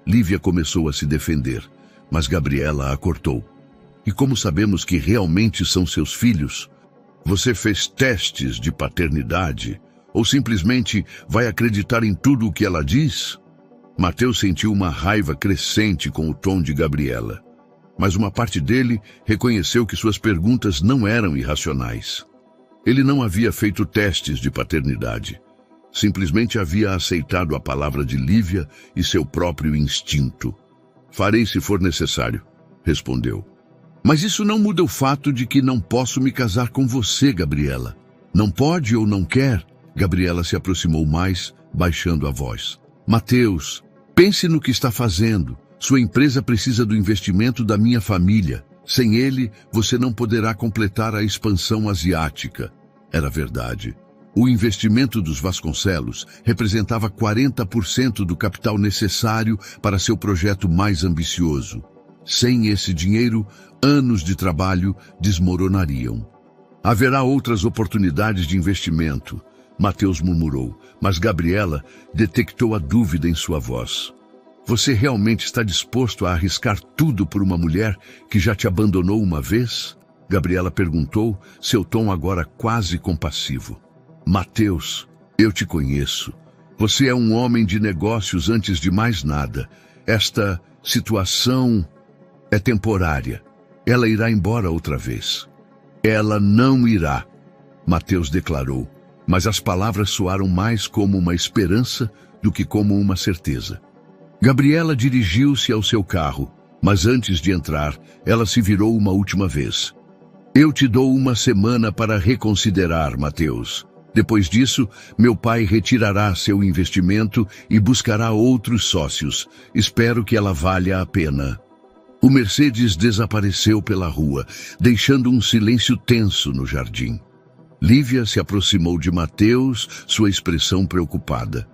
Lívia começou a se defender, mas Gabriela a cortou. "E como sabemos que realmente são seus filhos? Você fez testes de paternidade ou simplesmente vai acreditar em tudo o que ela diz?" Mateus sentiu uma raiva crescente com o tom de Gabriela. Mas uma parte dele reconheceu que suas perguntas não eram irracionais. Ele não havia feito testes de paternidade. Simplesmente havia aceitado a palavra de Lívia e seu próprio instinto. "Farei se for necessário," respondeu. "Mas isso não muda o fato de que não posso me casar com você, Gabriela." "Não pode ou não quer?" Gabriela se aproximou mais, baixando a voz. "Mateus, pense no que está fazendo. Sua empresa precisa do investimento da minha família. Sem ele, você não poderá completar a expansão asiática." Era verdade. O investimento dos Vasconcelos representava 40% do capital necessário para seu projeto mais ambicioso. Sem esse dinheiro, anos de trabalho desmoronariam. "Haverá outras oportunidades de investimento," Mateus murmurou, mas Gabriela detectou a dúvida em sua voz. "Você realmente está disposto a arriscar tudo por uma mulher que já te abandonou uma vez?" Gabriela perguntou, seu tom agora quase compassivo. "Mateus, eu te conheço. Você é um homem de negócios antes de mais nada. Esta situação é temporária. Ela irá embora outra vez. Ela não irá, Mateus declarou, mas as palavras soaram mais como uma esperança do que como uma certeza. Gabriela dirigiu-se ao seu carro, mas antes de entrar, ela se virou uma última vez. Eu te dou uma semana para reconsiderar, Mateus. Depois disso, meu pai retirará seu investimento e buscará outros sócios. Espero que ela valha a pena. O Mercedes desapareceu pela rua, deixando um silêncio tenso no jardim. Lívia se aproximou de Mateus, sua expressão preocupada.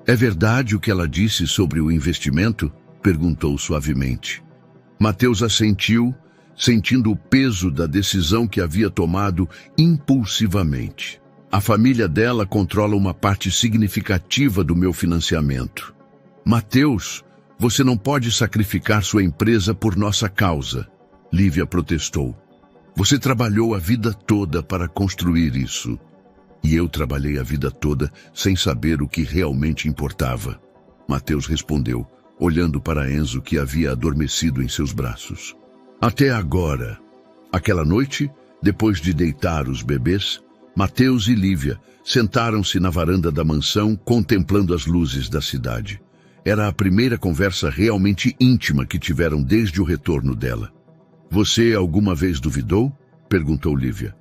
É verdade o que ela disse sobre o investimento? Perguntou suavemente. Mateus assentiu, sentindo o peso da decisão que havia tomado impulsivamente. A família dela controla uma parte significativa do meu financiamento. Mateus, você não pode sacrificar sua empresa por nossa causa, Lívia protestou. Você trabalhou a vida toda para construir isso. E eu trabalhei a vida toda sem saber o que realmente importava. Mateus respondeu, olhando para Enzo que havia adormecido em seus braços. Até agora. Aquela noite, depois de deitar os bebês, Mateus e Lívia sentaram-se na varanda da mansão contemplando as luzes da cidade. Era a primeira conversa realmente íntima que tiveram desde o retorno dela. Você alguma vez duvidou? Perguntou Lívia.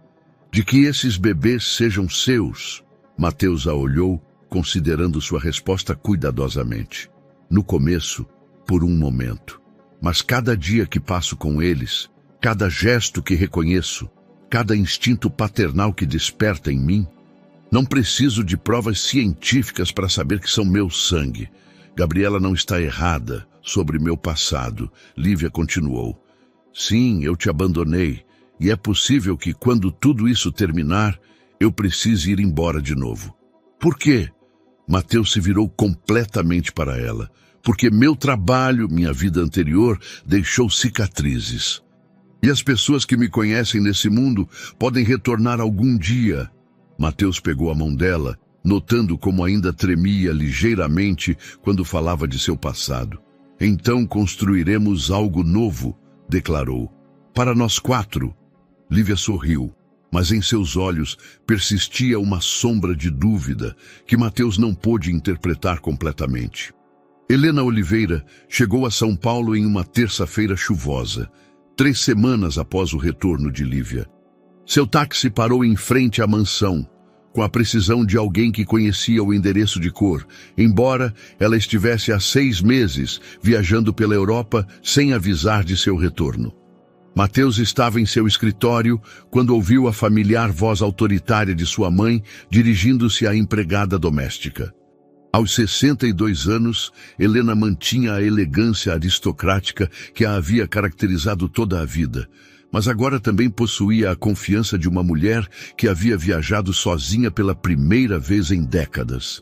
De que esses bebês sejam seus? Mateus a olhou, considerando sua resposta cuidadosamente. No começo, por um momento. Mas cada dia que passo com eles, cada gesto que reconheço, cada instinto paternal que desperta em mim, não preciso de provas científicas para saber que são meu sangue. Gabriela não está errada sobre meu passado. Lívia continuou. Sim, eu te abandonei, e é possível que quando tudo isso terminar, eu precise ir embora de novo. Por quê? Mateus se virou completamente para ela. Porque meu trabalho, minha vida anterior, deixou cicatrizes. E as pessoas que me conhecem nesse mundo podem retornar algum dia. Mateus pegou a mão dela, notando como ainda tremia ligeiramente quando falava de seu passado. Então construiremos algo novo, declarou. Para nós 4. Lívia sorriu, mas em seus olhos persistia uma sombra de dúvida que Mateus não pôde interpretar completamente. Helena Oliveira chegou a São Paulo em uma terça-feira chuvosa, 3 semanas após o retorno de Lívia. Seu táxi parou em frente à mansão, com a precisão de alguém que conhecia o endereço de cor, embora ela estivesse há 6 meses viajando pela Europa sem avisar de seu retorno. Mateus estava em seu escritório quando ouviu a familiar voz autoritária de sua mãe dirigindo-se à empregada doméstica. Aos 62 anos, Helena mantinha a elegância aristocrática que a havia caracterizado toda a vida, mas agora também possuía a confiança de uma mulher que havia viajado sozinha pela primeira vez em décadas.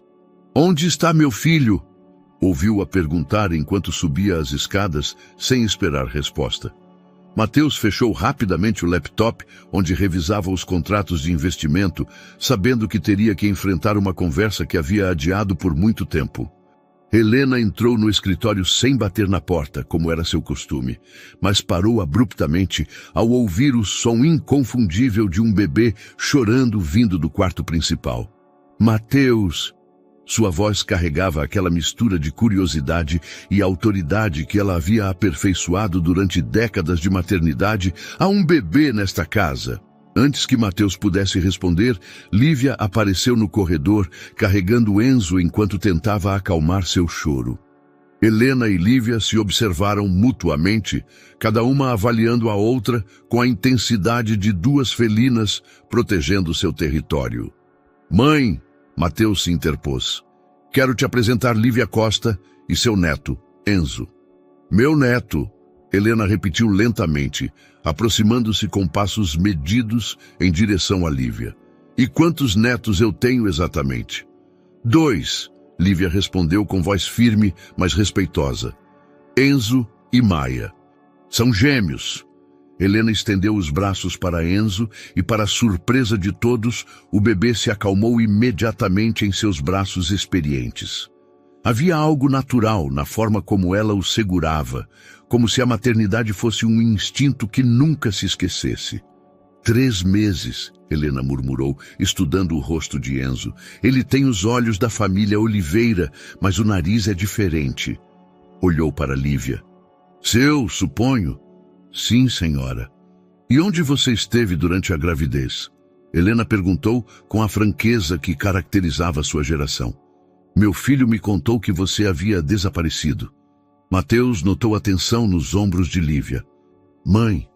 Onde está meu filho? Ouviu-a perguntar enquanto subia as escadas, sem esperar resposta. Mateus fechou rapidamente o laptop, onde revisava os contratos de investimento, sabendo que teria que enfrentar uma conversa que havia adiado por muito tempo. Helena entrou no escritório sem bater na porta, como era seu costume, mas parou abruptamente ao ouvir o som inconfundível de um bebê chorando vindo do quarto principal. Mateus! Sua voz carregava aquela mistura de curiosidade e autoridade que ela havia aperfeiçoado durante décadas de maternidade. Há um bebê nesta casa. Antes que Mateus pudesse responder, Lívia apareceu no corredor, carregando Enzo enquanto tentava acalmar seu choro. Helena e Lívia se observaram mutuamente, cada uma avaliando a outra com a intensidade de 2 felinas protegendo seu território. Mãe! Mateus se interpôs. Quero te apresentar Lívia Costa e seu neto, Enzo. Meu neto, Helena repetiu lentamente, aproximando-se com passos medidos em direção a Lívia. E quantos netos eu tenho exatamente? 2, Lívia respondeu com voz firme, mas respeitosa. Enzo e Maia. São gêmeos. Helena estendeu os braços para Enzo e, para a surpresa de todos, o bebê se acalmou imediatamente em seus braços experientes. Havia algo natural na forma como ela o segurava, como se a maternidade fosse um instinto que nunca se esquecesse. 3 meses, Helena murmurou, estudando o rosto de Enzo. Ele tem os olhos da família Oliveira, mas o nariz é diferente. Olhou para Lívia. Seu, suponho? Sim, senhora. E onde você esteve durante a gravidez? Helena perguntou com a franqueza que caracterizava sua geração. Meu filho me contou que você havia desaparecido. Mateus notou a tensão nos ombros de Lívia. Mãe,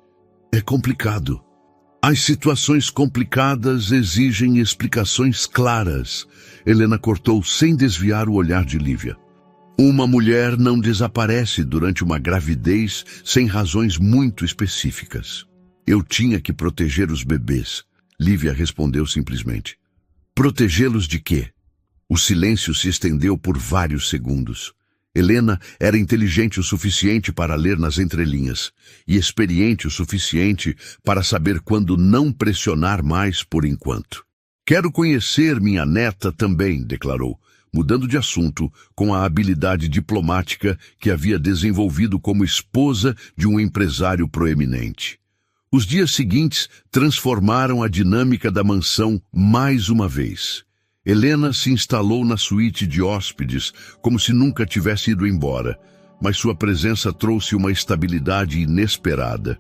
é complicado. As situações complicadas exigem explicações claras. Helena cortou sem desviar o olhar de Lívia. Uma mulher não desaparece durante uma gravidez sem razões muito específicas. Eu tinha que proteger os bebês. Lívia respondeu simplesmente. Protegê-los de quê? O silêncio se estendeu por vários segundos. Helena era inteligente o suficiente para ler nas entrelinhas e experiente o suficiente para saber quando não pressionar mais por enquanto. Quero conhecer minha neta também, declarou, mudando de assunto com a habilidade diplomática que havia desenvolvido como esposa de um empresário proeminente. Os dias seguintes transformaram a dinâmica da mansão mais uma vez. Helena se instalou na suíte de hóspedes como se nunca tivesse ido embora, mas sua presença trouxe uma estabilidade inesperada.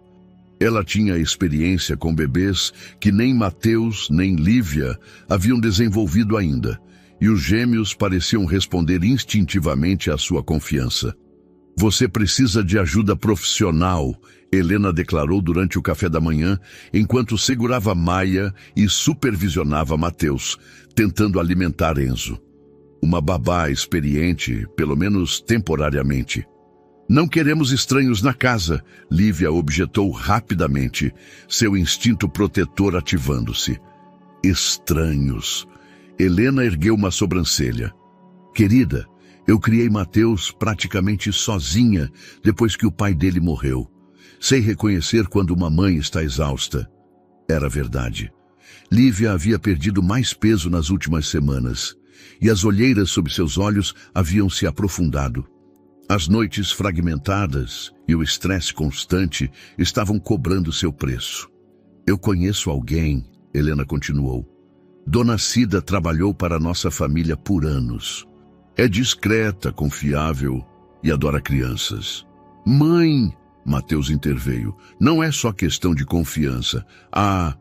Ela tinha experiência com bebês que nem Mateus nem Lívia haviam desenvolvido ainda, e os gêmeos pareciam responder instintivamente à sua confiança. Você precisa de ajuda profissional, Helena declarou durante o café da manhã, enquanto segurava Maia e supervisionava Mateus, tentando alimentar Enzo. Uma babá experiente, pelo menos temporariamente. Não queremos estranhos na casa, Lívia objetou rapidamente, seu instinto protetor ativando-se. Estranhos. Helena ergueu uma sobrancelha. Querida, eu criei Mateus praticamente sozinha depois que o pai dele morreu. Sei reconhecer quando uma mãe está exausta. Era verdade. Lívia havia perdido mais peso nas últimas semanas, e as olheiras sob seus olhos haviam se aprofundado. As noites fragmentadas e o estresse constante estavam cobrando seu preço. Eu conheço alguém, Helena continuou. Dona Cida trabalhou para nossa família por anos. É discreta, confiável e adora crianças. Mãe, Mateus interveio, não é só questão de confiança. Há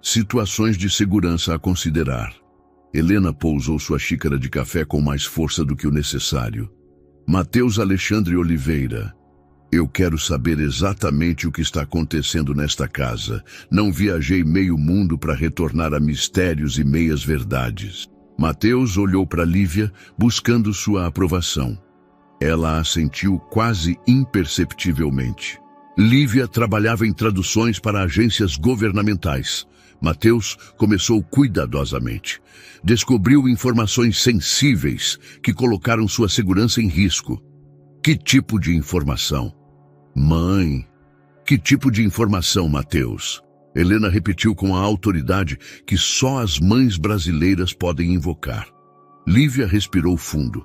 situações de segurança a considerar. Helena pousou sua xícara de café com mais força do que o necessário. Mateus Alexandre Oliveira, eu quero saber exatamente o que está acontecendo nesta casa. Não viajei meio mundo para retornar a mistérios e meias-verdades. Mateus olhou para Lívia, buscando sua aprovação. Ela assentiu quase imperceptivelmente. Lívia trabalhava em traduções para agências governamentais. Mateus começou cuidadosamente. Descobriu informações sensíveis que colocaram sua segurança em risco. Que tipo de informação? Mãe. Que tipo de informação, Mateus? Helena repetiu com a autoridade que só as mães brasileiras podem invocar. Lívia respirou fundo.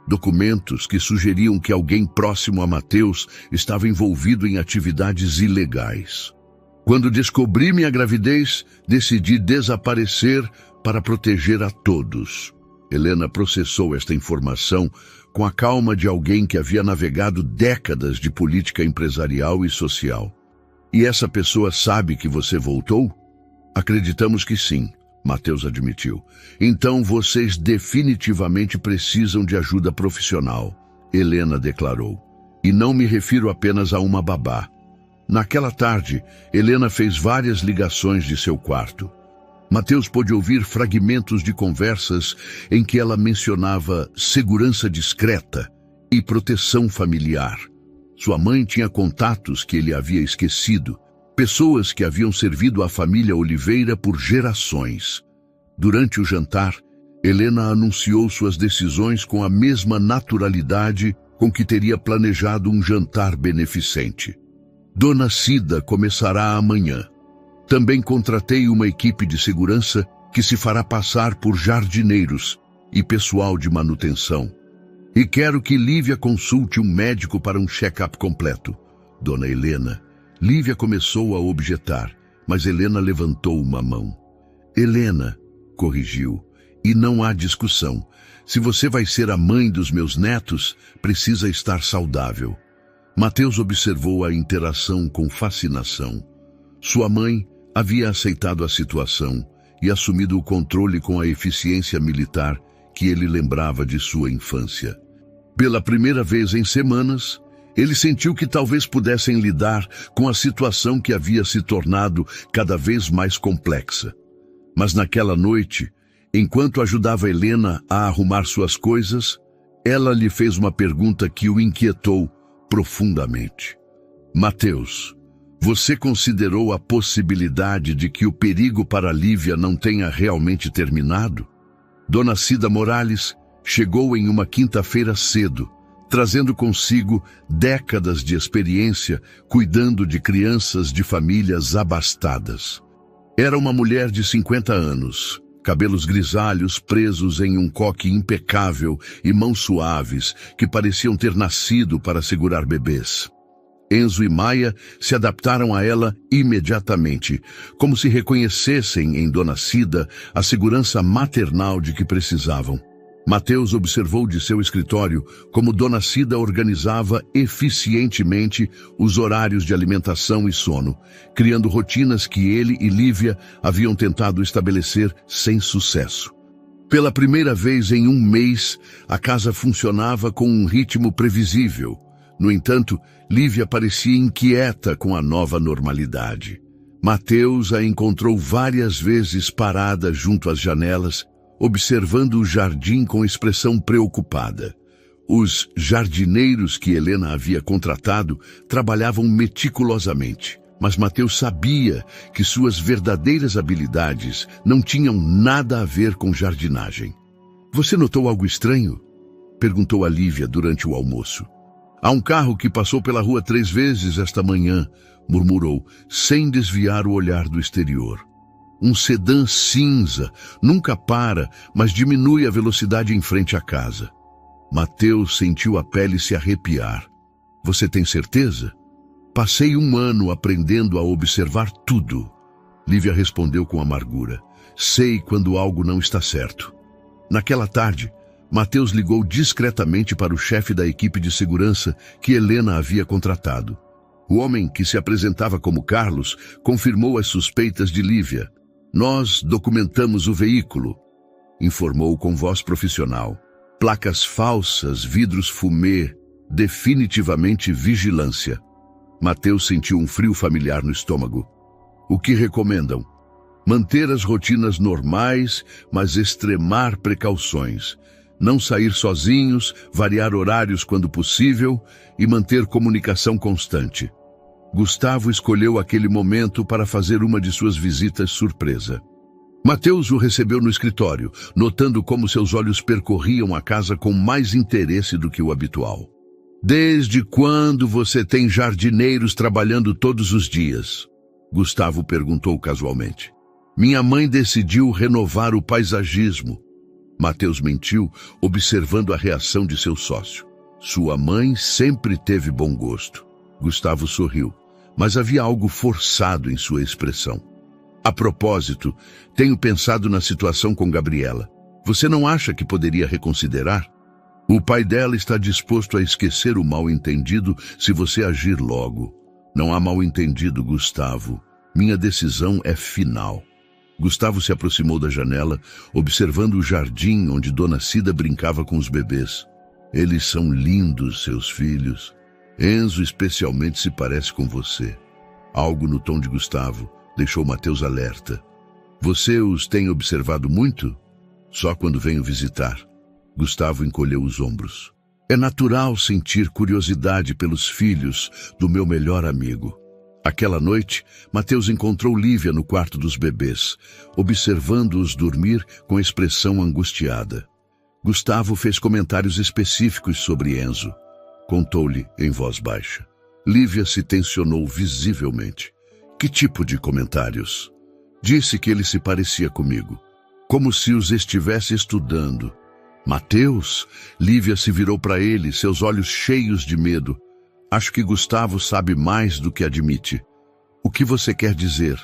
Documentos que sugeriam que alguém próximo a Mateus estava envolvido em atividades ilegais. Quando descobri minha gravidez, decidi desaparecer para proteger a todos. Helena processou esta informação com a calma de alguém que havia navegado décadas de política empresarial e social. E essa pessoa sabe que você voltou? Acreditamos que sim, Mateus admitiu. Então vocês definitivamente precisam de ajuda profissional, Helena declarou. E não me refiro apenas a uma babá. Naquela tarde, Helena fez várias ligações de seu quarto. Mateus pôde ouvir fragmentos de conversas em que ela mencionava segurança discreta e proteção familiar. Sua mãe tinha contatos que ele havia esquecido, pessoas que haviam servido à família Oliveira por gerações. Durante o jantar, Helena anunciou suas decisões com a mesma naturalidade com que teria planejado um jantar beneficente. Dona Cida começará amanhã. Também contratei uma equipe de segurança que se fará passar por jardineiros e pessoal de manutenção. E quero que Lívia consulte um médico para um check-up completo. Dona Helena. Lívia começou a objetar, mas Helena levantou uma mão. Helena, corrigiu, e não há discussão. Se você vai ser a mãe dos meus netos, precisa estar saudável. Mateus observou a interação com fascinação. Sua mãe havia aceitado a situação e assumido o controle com a eficiência militar que ele lembrava de sua infância. Pela primeira vez em semanas, ele sentiu que talvez pudessem lidar com a situação que havia se tornado cada vez mais complexa. Mas naquela noite, enquanto ajudava Helena a arrumar suas coisas, ela lhe fez uma pergunta que o inquietou profundamente. Mateus, você considerou a possibilidade de que o perigo para Lívia não tenha realmente terminado? Dona Cida Morales chegou em uma quinta-feira cedo, trazendo consigo décadas de experiência cuidando de crianças de famílias abastadas. Era uma mulher de 50 anos, cabelos grisalhos presos em um coque impecável e mãos suaves que pareciam ter nascido para segurar bebês. Enzo e Maia se adaptaram a ela imediatamente, como se reconhecessem em Dona Cida a segurança maternal de que precisavam. Mateus observou de seu escritório como Dona Cida organizava eficientemente os horários de alimentação e sono, criando rotinas que ele e Lívia haviam tentado estabelecer sem sucesso. Pela primeira vez em um mês, a casa funcionava com um ritmo previsível. No entanto, Lívia parecia inquieta com a nova normalidade. Mateus a encontrou várias vezes parada junto às janelas, observando o jardim com expressão preocupada. Os jardineiros que Helena havia contratado trabalhavam meticulosamente, mas Mateus sabia que suas verdadeiras habilidades não tinham nada a ver com jardinagem. Você notou algo estranho? Perguntou a Lívia durante o almoço. Há um carro que passou pela rua 3 vezes esta manhã, murmurou, sem desviar o olhar do exterior. Um sedã cinza, nunca para, mas diminui a velocidade em frente à casa. Mateus sentiu a pele se arrepiar. Você tem certeza? Passei 1 ano aprendendo a observar tudo. Lívia respondeu com amargura. Sei quando algo não está certo. Naquela tarde, Mateus ligou discretamente para o chefe da equipe de segurança que Helena havia contratado. O homem, que se apresentava como Carlos, confirmou as suspeitas de Lívia. Nós documentamos o veículo, informou com voz profissional. Placas falsas, vidros fumê, definitivamente vigilância. Mateus sentiu um frio familiar no estômago. O que recomendam? Manter as rotinas normais, mas extremar precauções. Não sair sozinhos, variar horários quando possível e manter comunicação constante. Gustavo escolheu aquele momento para fazer uma de suas visitas surpresa. Mateus o recebeu no escritório, notando como seus olhos percorriam a casa com mais interesse do que o habitual. Desde quando você tem jardineiros trabalhando todos os dias? Gustavo perguntou casualmente. Minha mãe decidiu renovar o paisagismo. Mateus mentiu, observando a reação de seu sócio. Sua mãe sempre teve bom gosto. Gustavo sorriu, mas havia algo forçado em sua expressão. A propósito, tenho pensado na situação com Gabriela. Você não acha que poderia reconsiderar? O pai dela está disposto a esquecer o mal-entendido se você agir logo. Não há mal-entendido, Gustavo. Minha decisão é final. Gustavo se aproximou da janela, observando o jardim onde Dona Cida brincava com os bebês. Eles são lindos, seus filhos. Enzo especialmente se parece com você. Algo no tom de Gustavo deixou Mateus alerta. Você os tem observado muito? Só quando venho visitar. Gustavo encolheu os ombros. É natural sentir curiosidade pelos filhos do meu melhor amigo. Aquela noite, Mateus encontrou Lívia no quarto dos bebês, observando-os dormir com expressão angustiada. Gustavo fez comentários específicos sobre Enzo. Contou-lhe em voz baixa. Lívia se tensionou visivelmente. Que tipo de comentários? Disse que ele se parecia comigo, como se os estivesse estudando. Mateus? Lívia se virou para ele, seus olhos cheios de medo. Acho que Gustavo sabe mais do que admite. O que você quer dizer?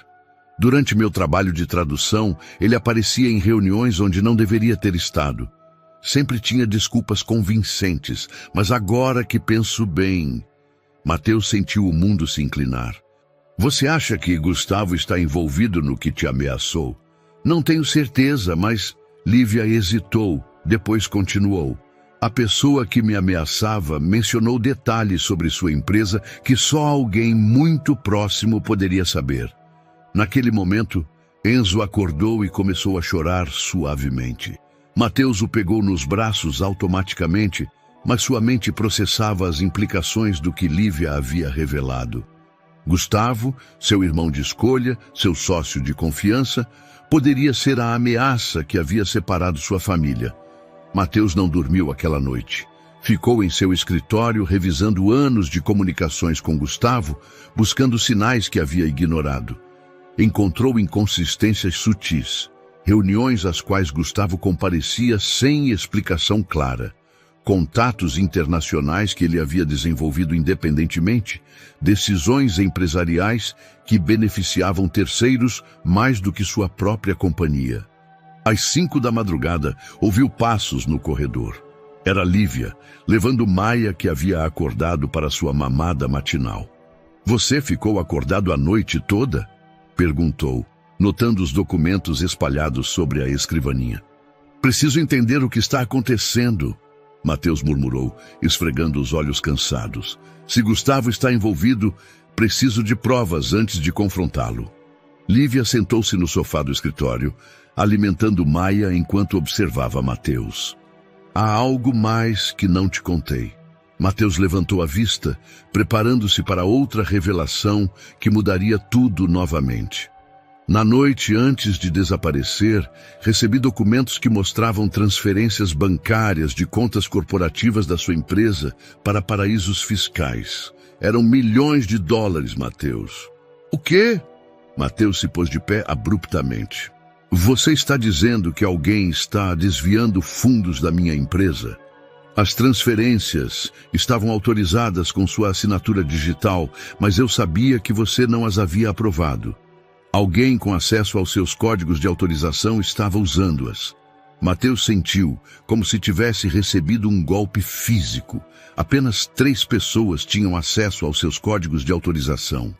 Durante meu trabalho de tradução, ele aparecia em reuniões onde não deveria ter estado. Sempre tinha desculpas convincentes, mas agora que penso bem... Mateus sentiu o mundo se inclinar. Você acha que Gustavo está envolvido no que te ameaçou? Não tenho certeza, mas... Lívia hesitou, depois continuou. A pessoa que me ameaçava mencionou detalhes sobre sua empresa que só alguém muito próximo poderia saber. Naquele momento, Enzo acordou e começou a chorar suavemente. Mateus o pegou nos braços automaticamente, mas sua mente processava as implicações do que Lívia havia revelado. Gustavo, seu irmão de escolha, seu sócio de confiança, poderia ser a ameaça que havia separado sua família. Mateus não dormiu aquela noite. Ficou em seu escritório revisando anos de comunicações com Gustavo, buscando sinais que havia ignorado. Encontrou inconsistências sutis, reuniões às quais Gustavo comparecia sem explicação clara, contatos internacionais que ele havia desenvolvido independentemente, decisões empresariais que beneficiavam terceiros mais do que sua própria companhia. Às 5 da madrugada, ouviu passos no corredor. Era Lívia, levando Maia, que havia acordado para sua mamada matinal. Você ficou acordado a noite toda? Perguntou, notando os documentos espalhados sobre a escrivaninha. Preciso entender o que está acontecendo, Mateus murmurou, esfregando os olhos cansados. Se Gustavo está envolvido, preciso de provas antes de confrontá-lo. Lívia sentou-se no sofá do escritório, alimentando Maia enquanto observava Mateus. Há algo mais que não te contei. Mateus levantou a vista, preparando-se para outra revelação que mudaria tudo novamente. Na noite antes de desaparecer, recebi documentos que mostravam transferências bancárias de contas corporativas da sua empresa para paraísos fiscais. Eram milhões de dólares, Mateus. O quê? Mateus se pôs de pé abruptamente. Você está dizendo que alguém está desviando fundos da minha empresa? As transferências estavam autorizadas com sua assinatura digital, mas eu sabia que você não as havia aprovado. Alguém com acesso aos seus códigos de autorização estava usando-as. Mateus sentiu como se tivesse recebido um golpe físico. Apenas 3 pessoas tinham acesso aos seus códigos de autorização.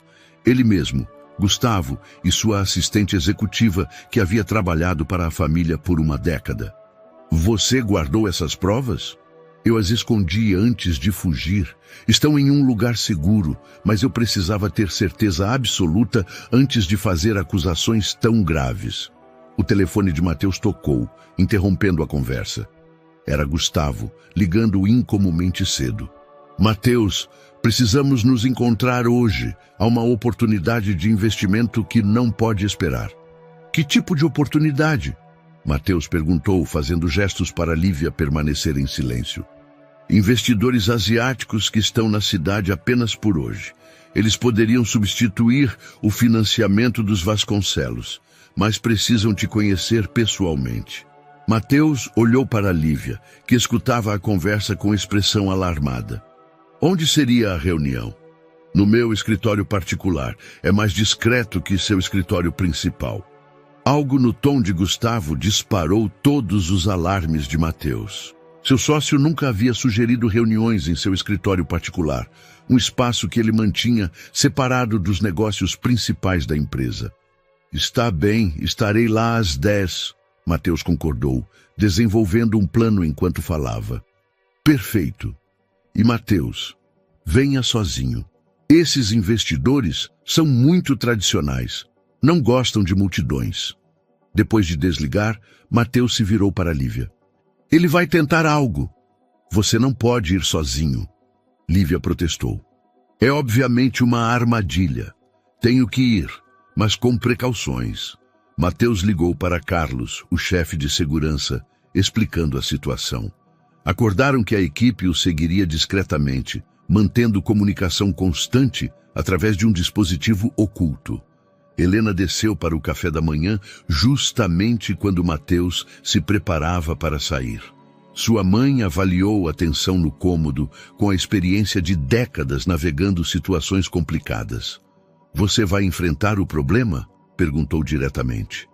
Ele mesmo, Gustavo e sua assistente executiva que havia trabalhado para a família por uma década. Você guardou essas provas? Eu as escondi antes de fugir. Estão em um lugar seguro, mas eu precisava ter certeza absoluta antes de fazer acusações tão graves. O telefone de Mateus tocou, interrompendo a conversa. Era Gustavo, ligando incomumente cedo. Mateus, precisamos nos encontrar hoje. Há uma oportunidade de investimento que não pode esperar. Que tipo de oportunidade? Mateus perguntou, fazendo gestos para Lívia permanecer em silêncio. Investidores asiáticos que estão na cidade apenas por hoje. Eles poderiam substituir o financiamento dos Vasconcelos, mas precisam te conhecer pessoalmente. Mateus olhou para Lívia, que escutava a conversa com expressão alarmada. Onde seria a reunião? No meu escritório particular. É mais discreto que seu escritório principal. Algo no tom de Gustavo disparou todos os alarmes de Mateus. Seu sócio nunca havia sugerido reuniões em seu escritório particular, um espaço que ele mantinha separado dos negócios principais da empresa. Está bem, estarei lá às 10, Mateus concordou, desenvolvendo um plano enquanto falava. Perfeito. E Mateus, venha sozinho. Esses investidores são muito tradicionais, não gostam de multidões. Depois de desligar, Mateus se virou para Lívia. Ele vai tentar algo. Você não pode ir sozinho. Lívia protestou. É obviamente uma armadilha. Tenho que ir, mas com precauções. Mateus ligou para Carlos, o chefe de segurança, explicando a situação. Acordaram que a equipe o seguiria discretamente, mantendo comunicação constante através de um dispositivo oculto. Helena desceu para o café da manhã justamente quando Mateus se preparava para sair. Sua mãe avaliou a tensão no cômodo com a experiência de décadas navegando situações complicadas. "Você vai enfrentar o problema?" perguntou diretamente.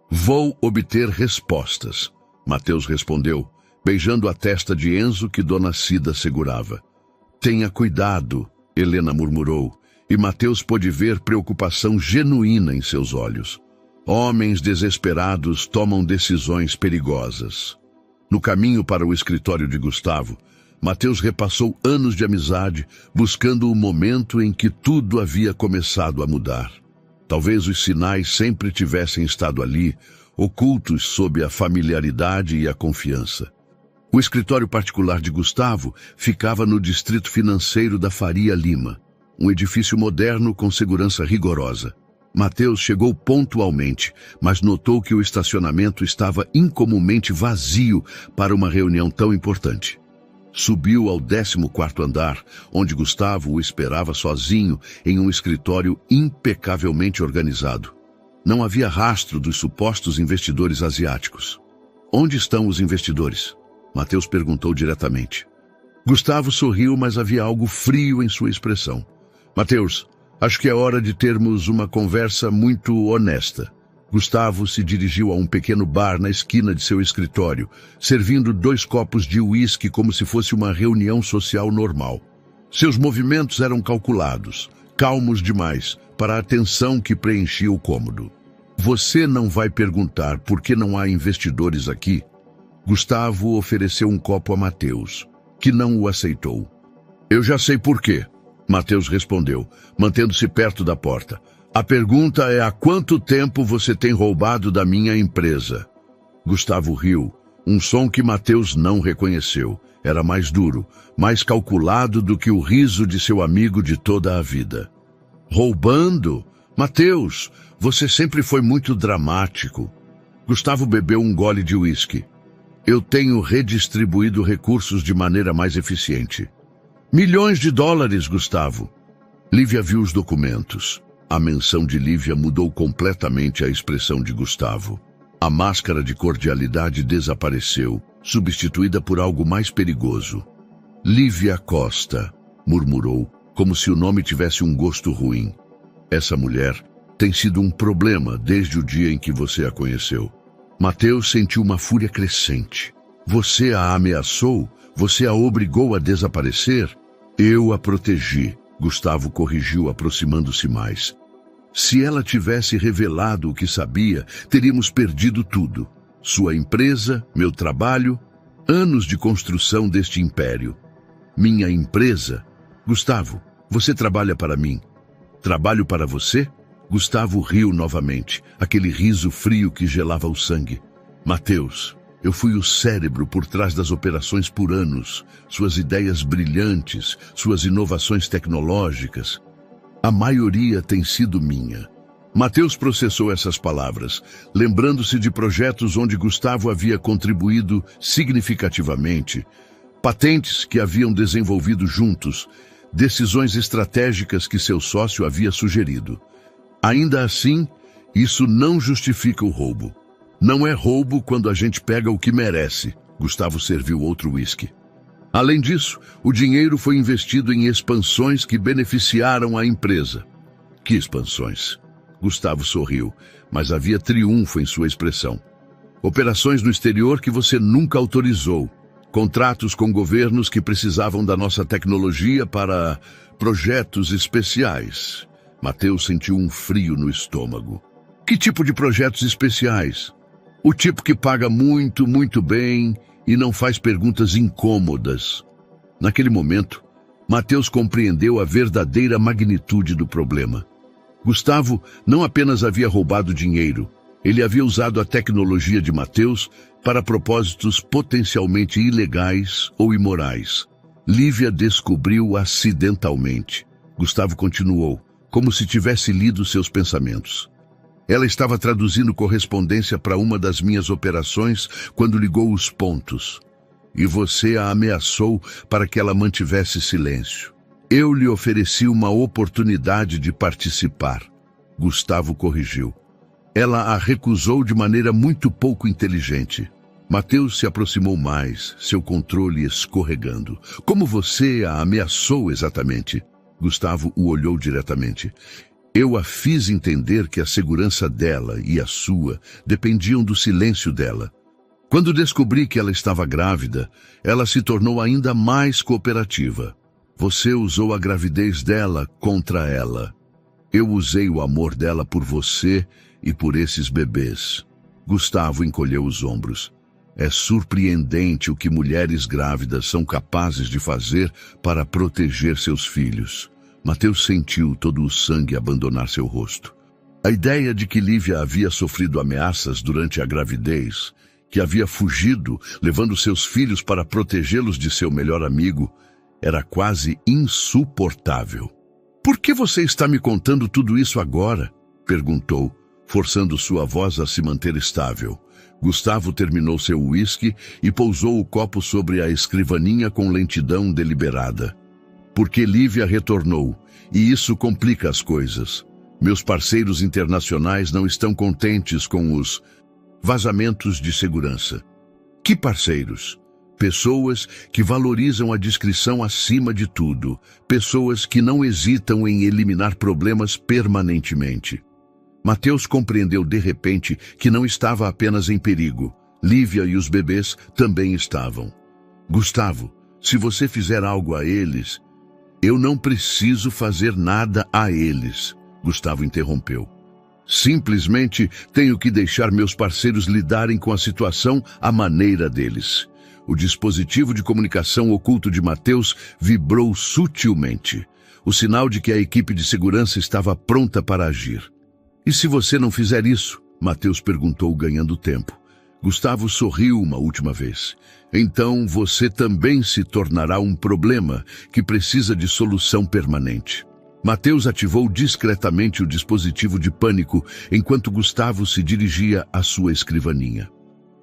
"Vou obter respostas", Mateus respondeu, beijando a testa de Enzo que Dona Cida segurava. "Tenha cuidado", Helena murmurou, e Mateus pôde ver preocupação genuína em seus olhos. Homens desesperados tomam decisões perigosas. No caminho para o escritório de Gustavo, Mateus repassou anos de amizade, buscando o momento em que tudo havia começado a mudar. Talvez os sinais sempre tivessem estado ali, ocultos sob a familiaridade e a confiança. O escritório particular de Gustavo ficava no distrito financeiro da Faria Lima, um edifício moderno com segurança rigorosa. Mateus chegou pontualmente, mas notou que o estacionamento estava incomumente vazio para uma reunião tão importante. Subiu ao 14º andar, onde Gustavo o esperava sozinho em um escritório impecavelmente organizado. Não havia rastro dos supostos investidores asiáticos. "Onde estão os investidores?" Mateus perguntou diretamente. Gustavo sorriu, mas havia algo frio em sua expressão. "Mateus, acho que é hora de termos uma conversa muito honesta." Gustavo se dirigiu a um pequeno bar na esquina de seu escritório, servindo 2 copos de uísque como se fosse uma reunião social normal. Seus movimentos eram calculados, calmos demais, para a tensão que preenchia o cômodo. "Você não vai perguntar por que não há investidores aqui?" Gustavo ofereceu um copo a Mateus, que não o aceitou. "Eu já sei por quê", Mateus respondeu, mantendo-se perto da porta. "A pergunta é há quanto tempo você tem roubado da minha empresa?" Gustavo riu, um som que Mateus não reconheceu. Era mais duro, mais calculado do que o riso de seu amigo de toda a vida. "Roubando? Mateus, você sempre foi muito dramático." Gustavo bebeu um gole de uísque. "Eu tenho redistribuído recursos de maneira mais eficiente." "Milhões de dólares, Gustavo." Lívia viu os documentos. A menção de Lívia mudou completamente a expressão de Gustavo. A máscara de cordialidade desapareceu, substituída por algo mais perigoso. "Lívia Costa", murmurou, como se o nome tivesse um gosto ruim. "Essa mulher tem sido um problema desde o dia em que você a conheceu." Mateus sentiu uma fúria crescente. "Você a ameaçou? Você a obrigou a desaparecer?" "Eu a protegi", Gustavo corrigiu, aproximando-se mais. "Se ela tivesse revelado o que sabia, teríamos perdido tudo. Sua empresa, meu trabalho, anos de construção deste império." "Minha empresa? Gustavo, você trabalha para mim." "Trabalho para você?" Gustavo riu novamente, aquele riso frio que gelava o sangue. "Mateus, eu fui o cérebro por trás das operações por anos, suas ideias brilhantes, suas inovações tecnológicas. A maioria tem sido minha." Mateus processou essas palavras, lembrando-se de projetos onde Gustavo havia contribuído significativamente, patentes que haviam desenvolvido juntos, decisões estratégicas que seu sócio havia sugerido. Ainda assim, isso não justifica o roubo. "Não é roubo quando a gente pega o que merece." Gustavo serviu outro uísque. "Além disso, o dinheiro foi investido em expansões que beneficiaram a empresa." "Que expansões?" Gustavo sorriu, mas havia triunfo em sua expressão. "Operações no exterior que você nunca autorizou. Contratos com governos que precisavam da nossa tecnologia para projetos especiais." Mateus sentiu um frio no estômago. "Que tipo de projetos especiais?" "O tipo que paga muito, muito bem e não faz perguntas incômodas." Naquele momento, Mateus compreendeu a verdadeira magnitude do problema. Gustavo não apenas havia roubado dinheiro, ele havia usado a tecnologia de Mateus para propósitos potencialmente ilegais ou imorais. Lívia descobriu acidentalmente. Gustavo continuou, como se tivesse lido seus pensamentos. "Ela estava traduzindo correspondência para uma das minhas operações quando ligou os pontos. E você a ameaçou para que ela mantivesse silêncio." Eu lhe ofereci uma oportunidade de participar. Gustavo corrigiu. Ela a recusou de maneira muito pouco inteligente. Mateus se aproximou mais, seu controle escorregando. Como você a ameaçou exatamente? Gustavo o olhou diretamente. Eu a fiz entender que a segurança dela e a sua dependiam do silêncio dela. Quando descobri que ela estava grávida, ela se tornou ainda mais cooperativa. Você usou a gravidez dela contra ela. Eu usei o amor dela por você e por esses bebês. Gustavo encolheu os ombros. É surpreendente o que mulheres grávidas são capazes de fazer para proteger seus filhos. Mateus sentiu todo o sangue abandonar seu rosto. A ideia de que Lívia havia sofrido ameaças durante a gravidez, que havia fugido, levando seus filhos para protegê-los de seu melhor amigo, era quase insuportável. Por que você está me contando tudo isso agora? Perguntou, forçando sua voz a se manter estável. Gustavo terminou seu uísque e pousou o copo sobre a escrivaninha com lentidão deliberada. Porque Lívia retornou, e isso complica as coisas. Meus parceiros internacionais não estão contentes com os vazamentos de segurança. Que parceiros? Pessoas que valorizam a discrição acima de tudo. Pessoas que não hesitam em eliminar problemas permanentemente. Mateus compreendeu de repente que não estava apenas em perigo. Lívia e os bebês também estavam. Gustavo, se você fizer algo a eles... Eu não preciso fazer nada a eles, Gustavo interrompeu. Simplesmente tenho que deixar meus parceiros lidarem com a situação à maneira deles. O dispositivo de comunicação oculto de Mateus vibrou sutilmente. O sinal de que a equipe de segurança estava pronta para agir. E se você não fizer isso? Mateus perguntou, ganhando tempo. Gustavo sorriu uma última vez. Então você também se tornará um problema que precisa de solução permanente. Mateus ativou discretamente o dispositivo de pânico enquanto Gustavo se dirigia à sua escrivaninha.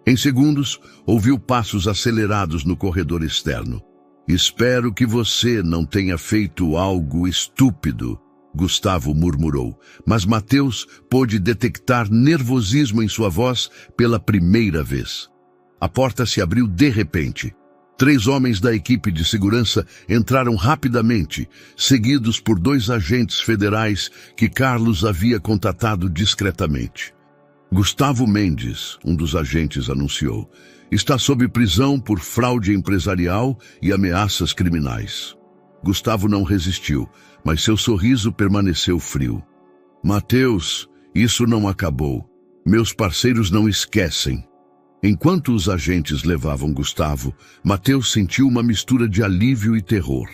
Em segundos, ouviu passos acelerados no corredor externo. Espero que você não tenha feito algo estúpido, Gustavo murmurou, mas Mateus pôde detectar nervosismo em sua voz pela primeira vez. A porta se abriu de repente. 3 homens da equipe de segurança entraram rapidamente, seguidos por 2 agentes federais que Carlos havia contatado discretamente. Gustavo Mendes, um dos agentes, anunciou, está sob prisão por fraude empresarial e ameaças criminais. Gustavo não resistiu, mas seu sorriso permaneceu frio. Mateus, isso não acabou. Meus parceiros não esquecem. Enquanto os agentes levavam Gustavo, Mateus sentiu uma mistura de alívio e terror.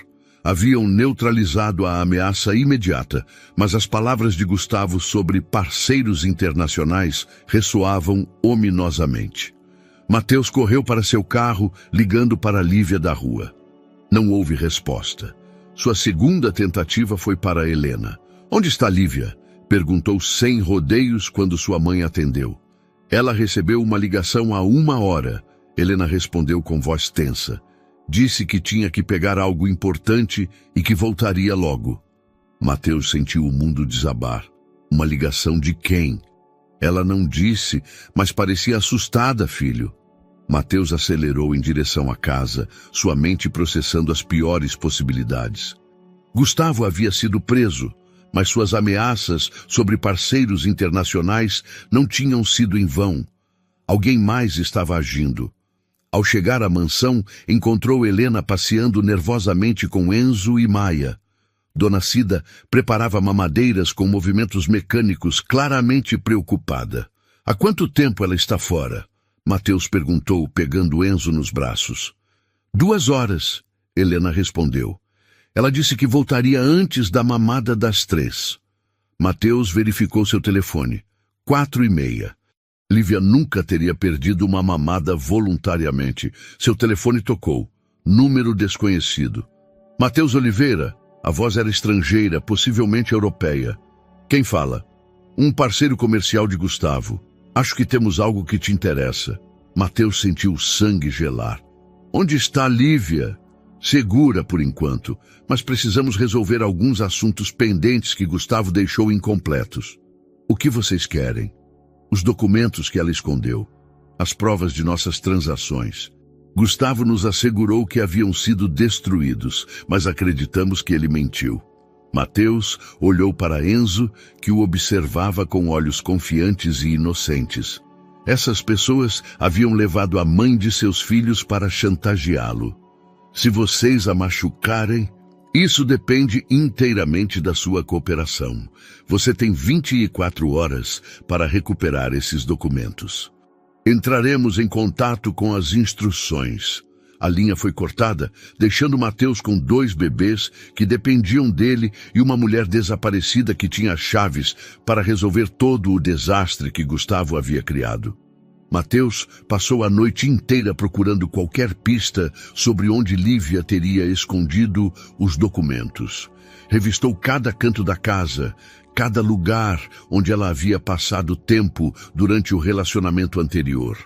Haviam neutralizado a ameaça imediata, mas as palavras de Gustavo sobre parceiros internacionais ressoavam ominosamente. Mateus correu para seu carro, ligando para Lívia da rua. Não houve resposta. Sua segunda tentativa foi para Helena. Onde está Lívia? Perguntou sem rodeios quando sua mãe atendeu. Ela recebeu uma ligação há 1 hora. Helena respondeu com voz tensa. Disse que tinha que pegar algo importante e que voltaria logo. Mateus sentiu o mundo desabar. Uma ligação de quem? Ela não disse, mas parecia assustada, filho. Mateus acelerou em direção à casa, sua mente processando as piores possibilidades. Gustavo havia sido preso, mas suas ameaças sobre parceiros internacionais não tinham sido em vão. Alguém mais estava agindo. Ao chegar à mansão, encontrou Helena passeando nervosamente com Enzo e Maia. Dona Cida preparava mamadeiras com movimentos mecânicos, claramente preocupada. Há quanto tempo ela está fora? Mateus perguntou, pegando Enzo nos braços. 2 horas, Helena respondeu. Ela disse que voltaria antes da mamada das 3. Mateus verificou seu telefone. 4h30. Lívia nunca teria perdido uma mamada voluntariamente. Seu telefone tocou. Número desconhecido. Mateus Oliveira. A voz era estrangeira, possivelmente europeia. Quem fala? Um parceiro comercial de Gustavo. Acho que temos algo que te interessa. Mateus sentiu o sangue gelar. Onde está Lívia? Segura por enquanto, mas precisamos resolver alguns assuntos pendentes que Gustavo deixou incompletos. O que vocês querem? Os documentos que ela escondeu. As provas de nossas transações. Gustavo nos assegurou que haviam sido destruídos, mas acreditamos que ele mentiu. Mateus olhou para Enzo, que o observava com olhos confiantes e inocentes. Essas pessoas haviam levado a mãe de seus filhos para chantageá-lo. Se vocês a machucarem, isso depende inteiramente da sua cooperação. Você tem 24 horas para recuperar esses documentos. Entraremos em contato com as instruções. A linha foi cortada, deixando Mateus com 2 bebês que dependiam dele e uma mulher desaparecida que tinha as chaves para resolver todo o desastre que Gustavo havia criado. Mateus passou a noite inteira procurando qualquer pista sobre onde Lívia teria escondido os documentos. Revistou cada canto da casa, cada lugar onde ela havia passado tempo durante o relacionamento anterior.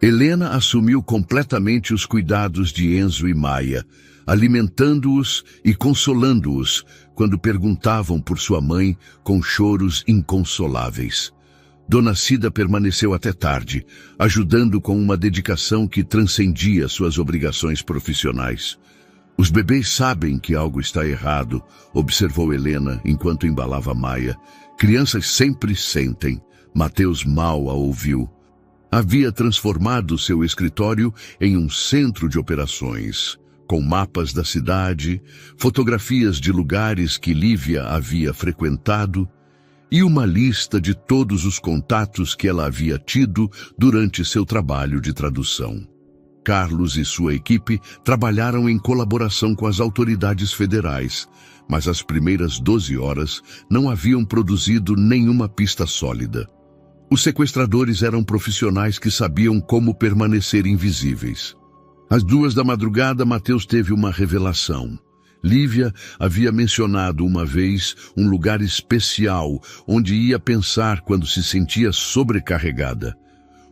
Helena assumiu completamente os cuidados de Enzo e Maia, alimentando-os e consolando-os quando perguntavam por sua mãe com choros inconsoláveis. Dona Cida permaneceu até tarde, ajudando com uma dedicação que transcendia suas obrigações profissionais. Os bebês sabem que algo está errado, observou Helena enquanto embalava Maia. Crianças sempre sentem. Mateus mal a ouviu. Havia transformado seu escritório em um centro de operações, com mapas da cidade, fotografias de lugares que Lívia havia frequentado e uma lista de todos os contatos que ela havia tido durante seu trabalho de tradução. Carlos e sua equipe trabalharam em colaboração com as autoridades federais, mas as primeiras 12 horas não haviam produzido nenhuma pista sólida. Os sequestradores eram profissionais que sabiam como permanecer invisíveis. Às 2 da madrugada, Mateus teve uma revelação. Lívia havia mencionado uma vez um lugar especial onde ia pensar quando se sentia sobrecarregada.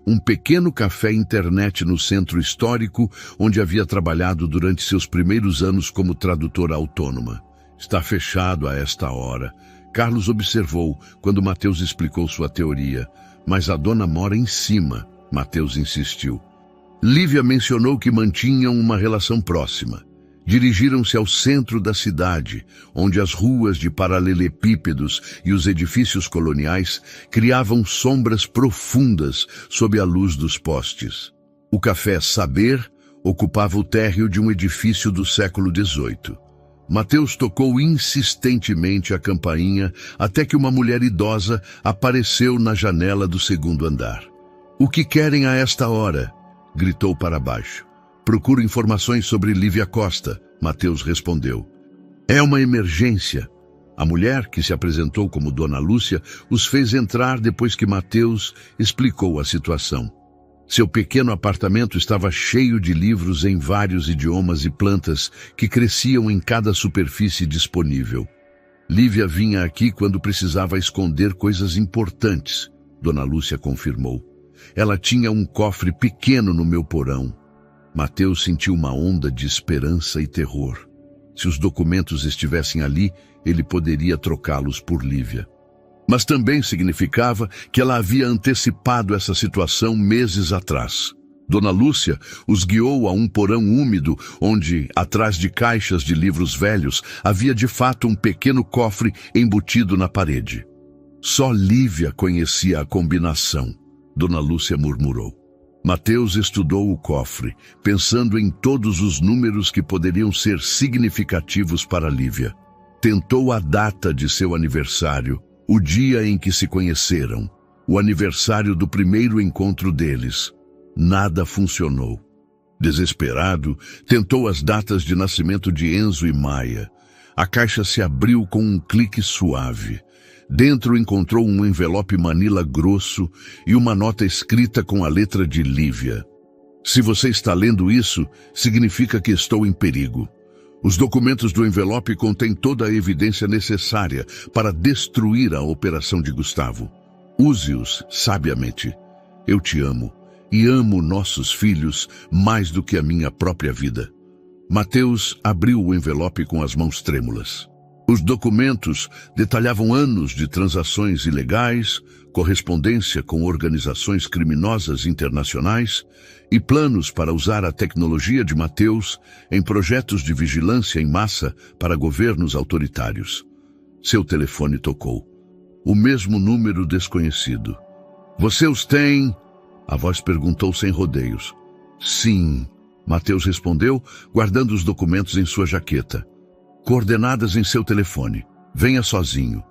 Um pequeno café internet no centro histórico onde havia trabalhado durante seus primeiros anos como tradutora autônoma. Está fechado a esta hora. Carlos observou quando Mateus explicou sua teoria. Mas a dona mora em cima, Mateus insistiu. Lívia mencionou que mantinham uma relação próxima. Dirigiram-se ao centro da cidade, onde as ruas de paralelepípedos e os edifícios coloniais criavam sombras profundas sob a luz dos postes. O café Saber ocupava o térreo de um edifício do século XVIII. Mateus tocou insistentemente a campainha até que uma mulher idosa apareceu na janela do 2º andar. "O que querem a esta hora?" gritou para baixo. "Procuro informações sobre Lívia Costa", Mateus respondeu. "É uma emergência." A mulher, que se apresentou como Dona Lúcia, os fez entrar depois que Mateus explicou a situação. Seu pequeno apartamento estava cheio de livros em vários idiomas e plantas que cresciam em cada superfície disponível. Lívia vinha aqui quando precisava esconder coisas importantes, Dona Lúcia confirmou. Ela tinha um cofre pequeno no meu porão. Mateus sentiu uma onda de esperança e terror. Se os documentos estivessem ali, ele poderia trocá-los por Lívia. Mas também significava que ela havia antecipado essa situação meses atrás. Dona Lúcia os guiou a um porão úmido, onde, atrás de caixas de livros velhos, havia de fato um pequeno cofre embutido na parede. Só Lívia conhecia a combinação, Dona Lúcia murmurou. Mateus estudou o cofre, pensando em todos os números que poderiam ser significativos para Lívia. Tentou a data de seu aniversário, o dia em que se conheceram, o aniversário do primeiro encontro deles. Nada funcionou. Desesperado, tentou as datas de nascimento de Enzo e Maia. A caixa se abriu com um clique suave. Dentro encontrou um envelope manila grosso e uma nota escrita com a letra de Lívia. "Se você está lendo isso, significa que estou em perigo. Os documentos do envelope contêm toda a evidência necessária para destruir a operação de Gustavo. Use-os sabiamente. Eu te amo e amo nossos filhos mais do que a minha própria vida." Mateus abriu o envelope com as mãos trêmulas. Os documentos detalhavam anos de transações ilegais, correspondência com organizações criminosas internacionais e planos para usar a tecnologia de Mateus em projetos de vigilância em massa para governos autoritários. Seu telefone tocou. O mesmo número desconhecido. "Você os tem?" A voz perguntou sem rodeios. "Sim", Mateus respondeu, guardando os documentos em sua jaqueta. "Coordenadas em seu telefone. Venha sozinho."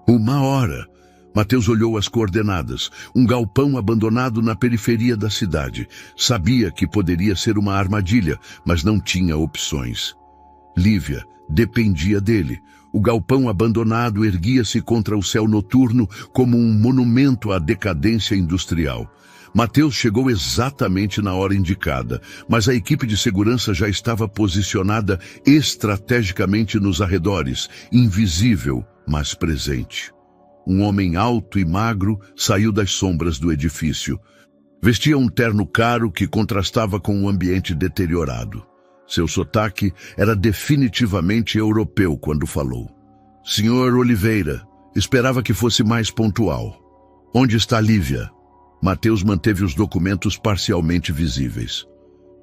1 hora. Mateus olhou as coordenadas. Um galpão abandonado na periferia da cidade. Sabia que poderia ser uma armadilha, mas não tinha opções. Lívia dependia dele. O galpão abandonado erguia-se contra o céu noturno como um monumento à decadência industrial. Mateus chegou exatamente na hora indicada, mas a equipe de segurança já estava posicionada estrategicamente nos arredores, invisível, mas presente. Um homem alto e magro saiu das sombras do edifício. Vestia um terno caro que contrastava com o ambiente deteriorado. Seu sotaque era definitivamente europeu quando falou. "Senhor Oliveira, esperava que fosse mais pontual. Onde está Lívia?" Mateus manteve os documentos parcialmente visíveis.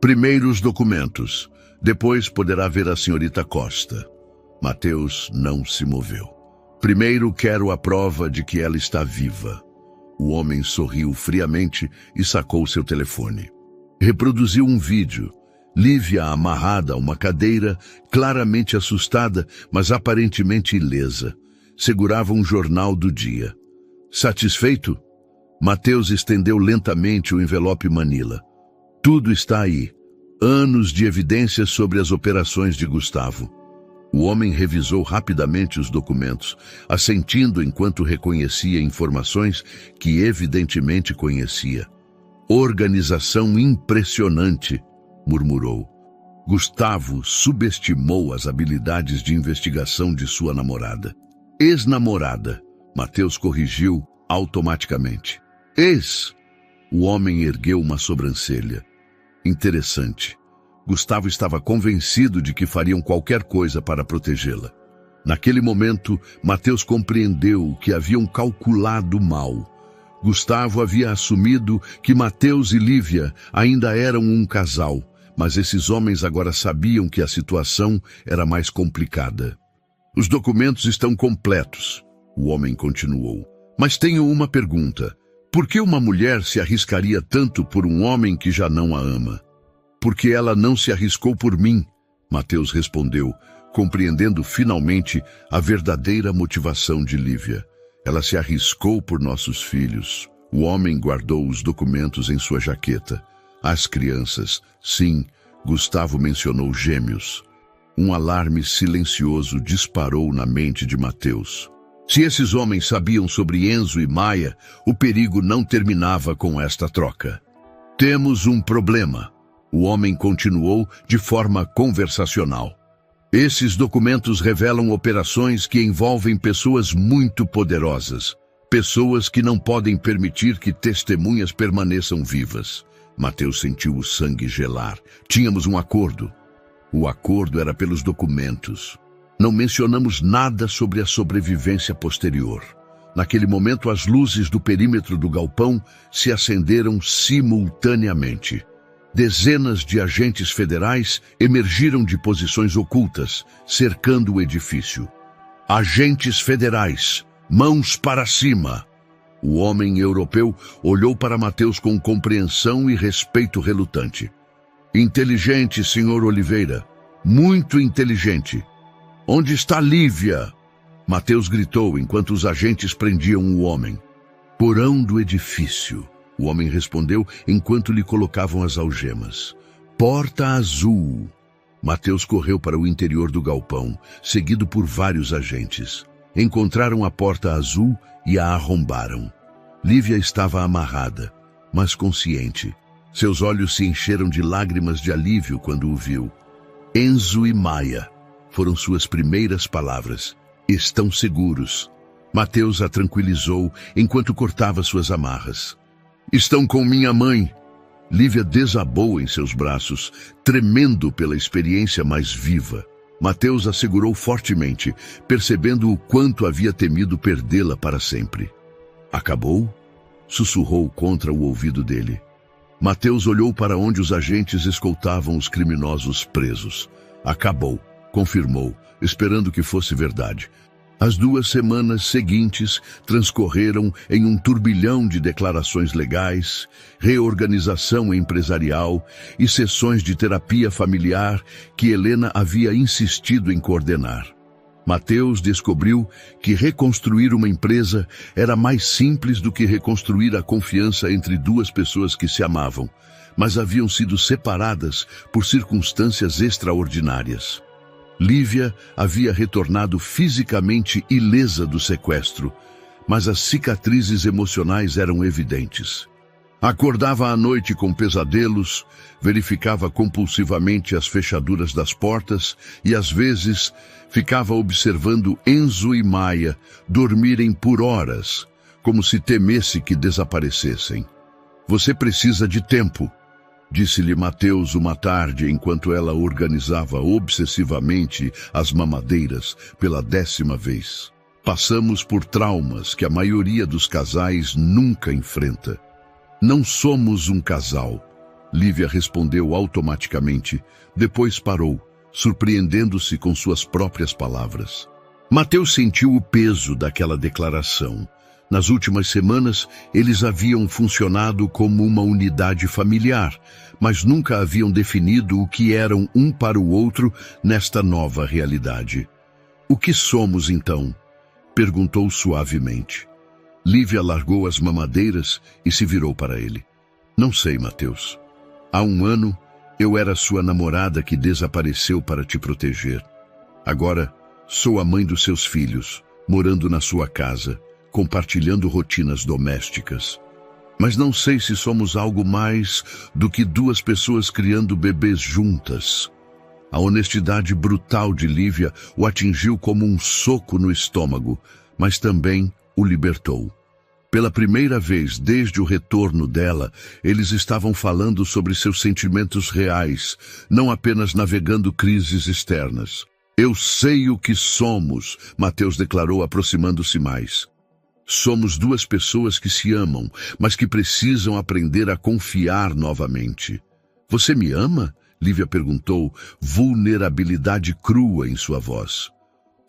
"Primeiro os documentos. Depois poderá ver a senhorita Costa." Mateus não se moveu. "Primeiro quero a prova de que ela está viva." O homem sorriu friamente e sacou seu telefone. Reproduziu um vídeo. Lívia amarrada a uma cadeira, claramente assustada, mas aparentemente ilesa. Segurava um jornal do dia. "Satisfeito?" Mateus estendeu lentamente o envelope Manila. "Tudo está aí. Anos de evidências sobre as operações de Gustavo." O homem revisou rapidamente os documentos, assentindo enquanto reconhecia informações que evidentemente conhecia. "Organização impressionante", murmurou. Gustavo subestimou as habilidades de investigação de sua namorada. "Ex-namorada", Mateus corrigiu automaticamente. "Ex". O homem ergueu uma sobrancelha. "Interessante." Gustavo estava convencido de que fariam qualquer coisa para protegê-la. Naquele momento, Mateus compreendeu que haviam calculado mal. Gustavo havia assumido que Mateus e Lívia ainda eram um casal, mas esses homens agora sabiam que a situação era mais complicada. "Os documentos estão completos", o homem continuou. "Mas tenho uma pergunta. Por que uma mulher se arriscaria tanto por um homem que já não a ama?" "Porque ela não se arriscou por mim", Mateus respondeu, compreendendo finalmente a verdadeira motivação de Lívia. "Ela se arriscou por nossos filhos." O homem guardou os documentos em sua jaqueta. "As crianças, sim", Gustavo mencionou gêmeos. Um alarme silencioso disparou na mente de Mateus. Se esses homens sabiam sobre Enzo e Maia, o perigo não terminava com esta troca. "Temos um problema", o homem continuou de forma conversacional. "Esses documentos revelam operações que envolvem pessoas muito poderosas. Pessoas que não podem permitir que testemunhas permaneçam vivas." Mateus sentiu o sangue gelar. "Tínhamos um acordo." O acordo era pelos documentos. Não mencionamos nada sobre a sobrevivência posterior. Naquele momento, as luzes do perímetro do galpão se acenderam simultaneamente. Dezenas de agentes federais emergiram de posições ocultas, cercando o edifício. "Agentes federais, mãos para cima!" O homem europeu olhou para Mateus com compreensão e respeito relutante. "Inteligente, senhor Oliveira. Muito inteligente. Onde está Lívia?" Mateus gritou enquanto os agentes prendiam o homem. "Porão do edifício", o homem respondeu enquanto lhe colocavam as algemas. "Porta azul." Mateus correu para o interior do galpão, seguido por vários agentes. Encontraram a porta azul e a arrombaram. Lívia estava amarrada, mas consciente. Seus olhos se encheram de lágrimas de alívio quando o viu. "Enzo e Maia", foram suas primeiras palavras. "Estão seguros." Mateus a tranquilizou enquanto cortava suas amarras. "Estão com minha mãe." Lívia desabou em seus braços, tremendo pela experiência mais viva. Mateus a segurou fortemente, percebendo o quanto havia temido perdê-la para sempre. Acabou? Sussurrou contra o ouvido dele. Mateus olhou para onde os agentes escoltavam os criminosos presos. Acabou, confirmou, esperando que fosse verdade. As 2 semanas seguintes transcorreram em um turbilhão de declarações legais, reorganização empresarial e sessões de terapia familiar que Helena havia insistido em coordenar. Mateus descobriu que reconstruir uma empresa era mais simples do que reconstruir a confiança entre 2 pessoas que se amavam, mas haviam sido separadas por circunstâncias extraordinárias. Lívia havia retornado fisicamente ilesa do sequestro, mas as cicatrizes emocionais eram evidentes. Acordava à noite com pesadelos, verificava compulsivamente as fechaduras das portas e, às vezes, ficava observando Enzo e Maia dormirem por horas, como se temesse que desaparecessem. Você precisa de tempo, disse-lhe Mateus uma tarde enquanto ela organizava obsessivamente as mamadeiras pela 10ª vez. Passamos por traumas que a maioria dos casais nunca enfrenta. Não somos um casal, Lívia respondeu automaticamente, depois parou, surpreendendo-se com suas próprias palavras. Mateus sentiu o peso daquela declaração. Nas últimas semanas, eles haviam funcionado como uma unidade familiar, mas nunca haviam definido o que eram um para o outro nesta nova realidade. O que somos, então? Perguntou suavemente. Lívia largou as mamadeiras e se virou para ele. Não sei, Mateus. Há 1 ano, eu era sua namorada que desapareceu para te proteger. Agora, sou a mãe dos seus filhos, morando na sua casa, compartilhando rotinas domésticas. Mas não sei se somos algo mais do que 2 pessoas criando bebês juntas. A honestidade brutal de Lívia o atingiu como um soco no estômago, mas também o libertou. Pela primeira vez desde o retorno dela, eles estavam falando sobre seus sentimentos reais, não apenas navegando crises externas. Eu sei o que somos, Mateus declarou, aproximando-se mais. Somos 2 pessoas que se amam, mas que precisam aprender a confiar novamente. Você me ama? Lívia perguntou, vulnerabilidade crua em sua voz.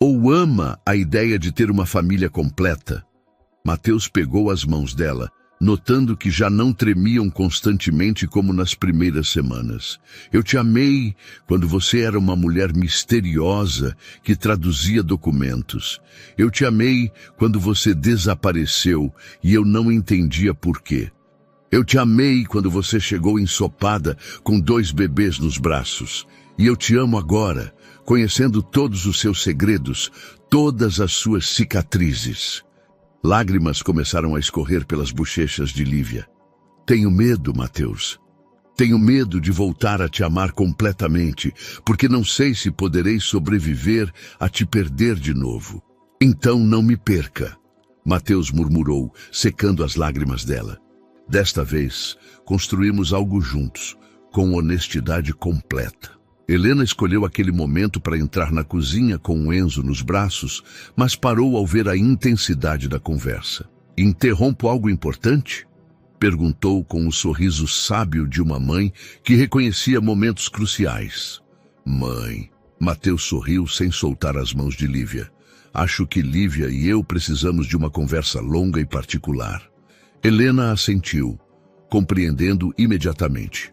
Ou ama a ideia de ter uma família completa? Mateus pegou as mãos dela, notando que já não tremiam constantemente como nas primeiras semanas. Eu te amei quando você era uma mulher misteriosa que traduzia documentos. Eu te amei quando você desapareceu e eu não entendia por quê. Eu te amei quando você chegou ensopada com 2 bebês nos braços. E eu te amo agora, conhecendo todos os seus segredos, todas as suas cicatrizes. Lágrimas começaram a escorrer pelas bochechas de Lívia. Tenho medo, Mateus. Tenho medo de voltar a te amar completamente, porque não sei se poderei sobreviver a te perder de novo. Então não me perca, Mateus murmurou, secando as lágrimas dela. Desta vez, construímos algo juntos, com honestidade completa. Helena escolheu aquele momento para entrar na cozinha com o Enzo nos braços, mas parou ao ver a intensidade da conversa. Interrompo algo importante? Perguntou com o sorriso sábio de uma mãe que reconhecia momentos cruciais. Mãe, Mateus sorriu sem soltar as mãos de Lívia. Acho que Lívia e eu precisamos de uma conversa longa e particular. Helena assentiu, compreendendo imediatamente.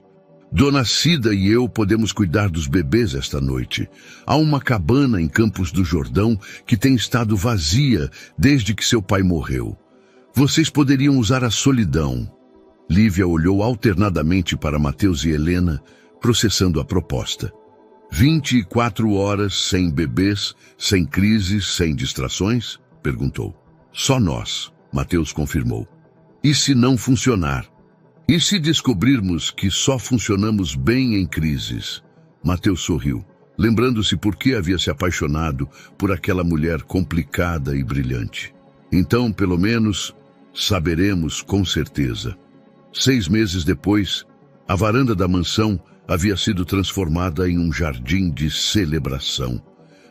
Dona Cida e eu podemos cuidar dos bebês esta noite. Há uma cabana em Campos do Jordão que tem estado vazia desde que seu pai morreu. Vocês poderiam usar a solidão. Lívia olhou alternadamente para Mateus e Helena, processando a proposta. 24 horas sem bebês, sem crises, sem distrações? Perguntou. Só nós, Mateus confirmou. E se não funcionar? E se descobrirmos que só funcionamos bem em crises? Mateus sorriu, lembrando-se por que havia se apaixonado por aquela mulher complicada e brilhante. Então, pelo menos, saberemos com certeza. 6 meses depois, A varanda da mansão havia sido transformada em um jardim de celebração.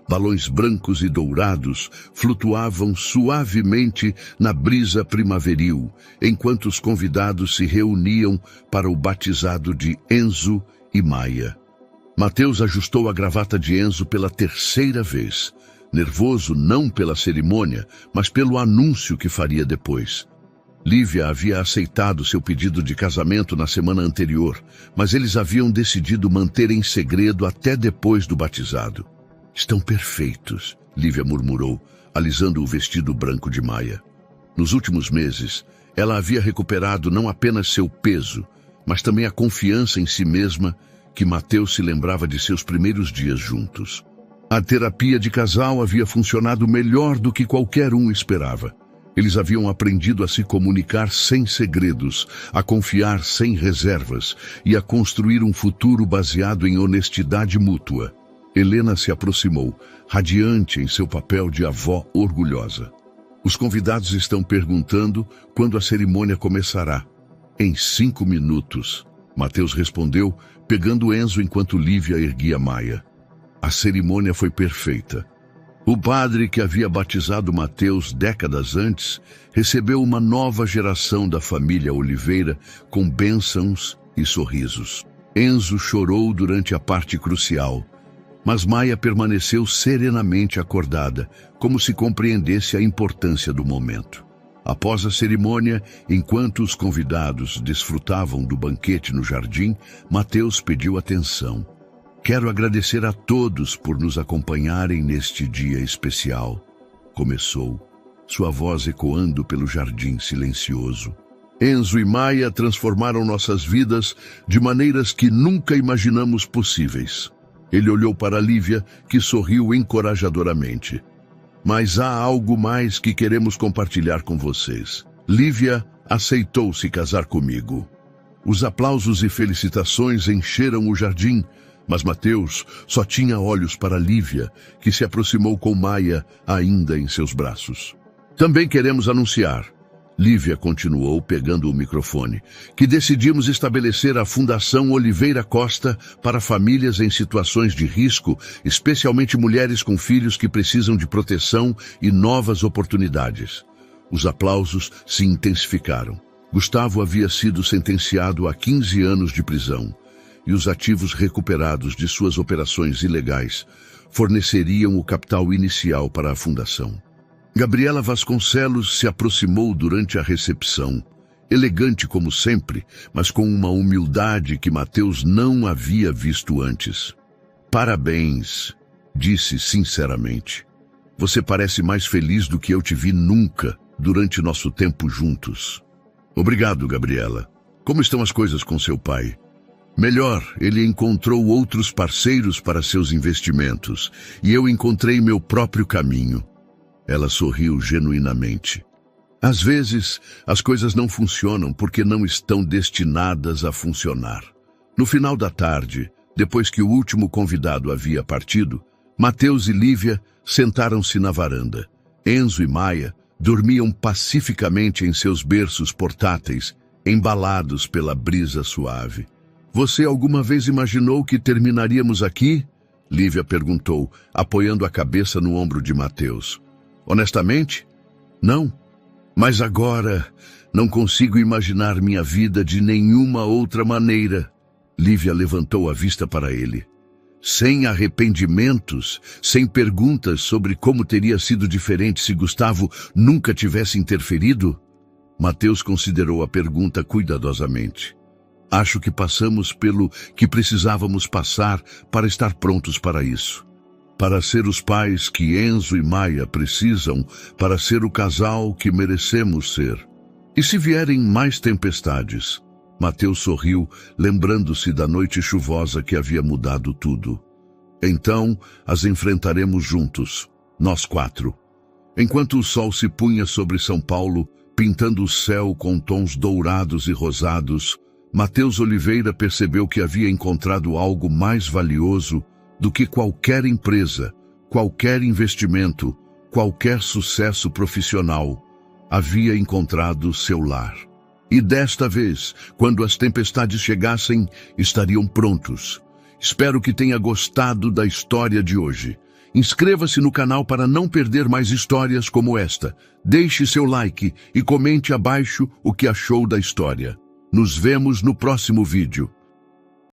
Balões brancos e dourados flutuavam suavemente na brisa primaveril, enquanto os convidados se reuniam para o batizado de Enzo e Maia. Mateus ajustou a gravata de Enzo pela terceira vez, nervoso não pela cerimônia, mas pelo anúncio que faria depois. Lívia havia aceitado seu pedido de casamento na semana anterior, mas eles haviam decidido manter em segredo até depois do batizado. Estão perfeitos, Lívia murmurou, alisando o vestido branco de Maia. Nos últimos meses, ela havia recuperado não apenas seu peso, mas também a confiança em si mesma que Mateus se lembrava de seus primeiros dias juntos. A terapia de casal havia funcionado melhor do que qualquer um esperava. Eles haviam aprendido a se comunicar sem segredos, a confiar sem reservas e a construir um futuro baseado em honestidade mútua. Helena se aproximou, radiante em seu papel de avó orgulhosa. Os convidados estão perguntando quando a cerimônia começará. Em 5 minutos, Mateus respondeu, pegando Enzo enquanto Lívia erguia Maia. A cerimônia foi perfeita. O padre que havia batizado Mateus décadas antes recebeu uma nova geração da família Oliveira com bênçãos e sorrisos. Enzo chorou durante a parte crucial, mas Maia permaneceu serenamente acordada, como se compreendesse a importância do momento. Após a cerimônia, enquanto os convidados desfrutavam do banquete no jardim, Mateus pediu atenção. Quero agradecer a todos por nos acompanharem neste dia especial. Começou, sua voz ecoando pelo jardim silencioso. Enzo e Maia transformaram nossas vidas de maneiras que nunca imaginamos possíveis. Ele olhou para Lívia, que sorriu encorajadoramente. Mas há algo mais que queremos compartilhar com vocês. Lívia aceitou se casar comigo. Os aplausos e felicitações encheram o jardim, mas Mateus só tinha olhos para Lívia, que se aproximou com Maia ainda em seus braços. Também queremos anunciar, Lívia continuou pegando o microfone, que decidimos estabelecer a Fundação Oliveira Costa para famílias em situações de risco, especialmente mulheres com filhos que precisam de proteção e novas oportunidades. Os aplausos se intensificaram. Gustavo havia sido sentenciado a 15 anos de prisão, e os ativos recuperados de suas operações ilegais forneceriam o capital inicial para a fundação. Gabriela Vasconcelos se aproximou durante a recepção, elegante como sempre, mas com uma humildade que Mateus não havia visto antes. Parabéns, disse sinceramente. Você parece mais feliz do que eu te vi nunca durante nosso tempo juntos. Obrigado, Gabriela. Como estão as coisas com seu pai? Melhor, ele encontrou outros parceiros para seus investimentos, e eu encontrei meu próprio caminho. Ela sorriu genuinamente. Às vezes, as coisas não funcionam porque não estão destinadas a funcionar. No final da tarde, depois que o último convidado havia partido, Mateus e Lívia sentaram-se na varanda. Enzo e Maia dormiam pacificamente em seus berços portáteis, embalados pela brisa suave. Você alguma vez imaginou que terminaríamos aqui? Lívia perguntou, apoiando a cabeça no ombro de Mateus. Honestamente, não. Mas agora não consigo imaginar minha vida de nenhuma outra maneira. Lívia levantou a vista para ele. Sem arrependimentos, sem perguntas sobre como teria sido diferente se Gustavo nunca tivesse interferido? Mateus considerou a pergunta cuidadosamente. Acho que passamos pelo que precisávamos passar para estar prontos para isso. Para ser os pais que Enzo e Maia precisam, para ser o casal que merecemos ser. E se vierem mais tempestades? Mateus sorriu, lembrando-se da noite chuvosa que havia mudado tudo. Então, as enfrentaremos juntos, nós 4. Enquanto o sol se punha sobre São Paulo, pintando o céu com tons dourados e rosados, Mateus Oliveira percebeu que havia encontrado algo mais valioso do que qualquer empresa, qualquer investimento, qualquer sucesso profissional. Havia encontrado seu lar. E desta vez, quando as tempestades chegassem, estariam prontos. Espero que tenha gostado da história de hoje. Inscreva-se no canal para não perder mais histórias como esta. Deixe seu like e comente abaixo o que achou da história. Nos vemos no próximo vídeo.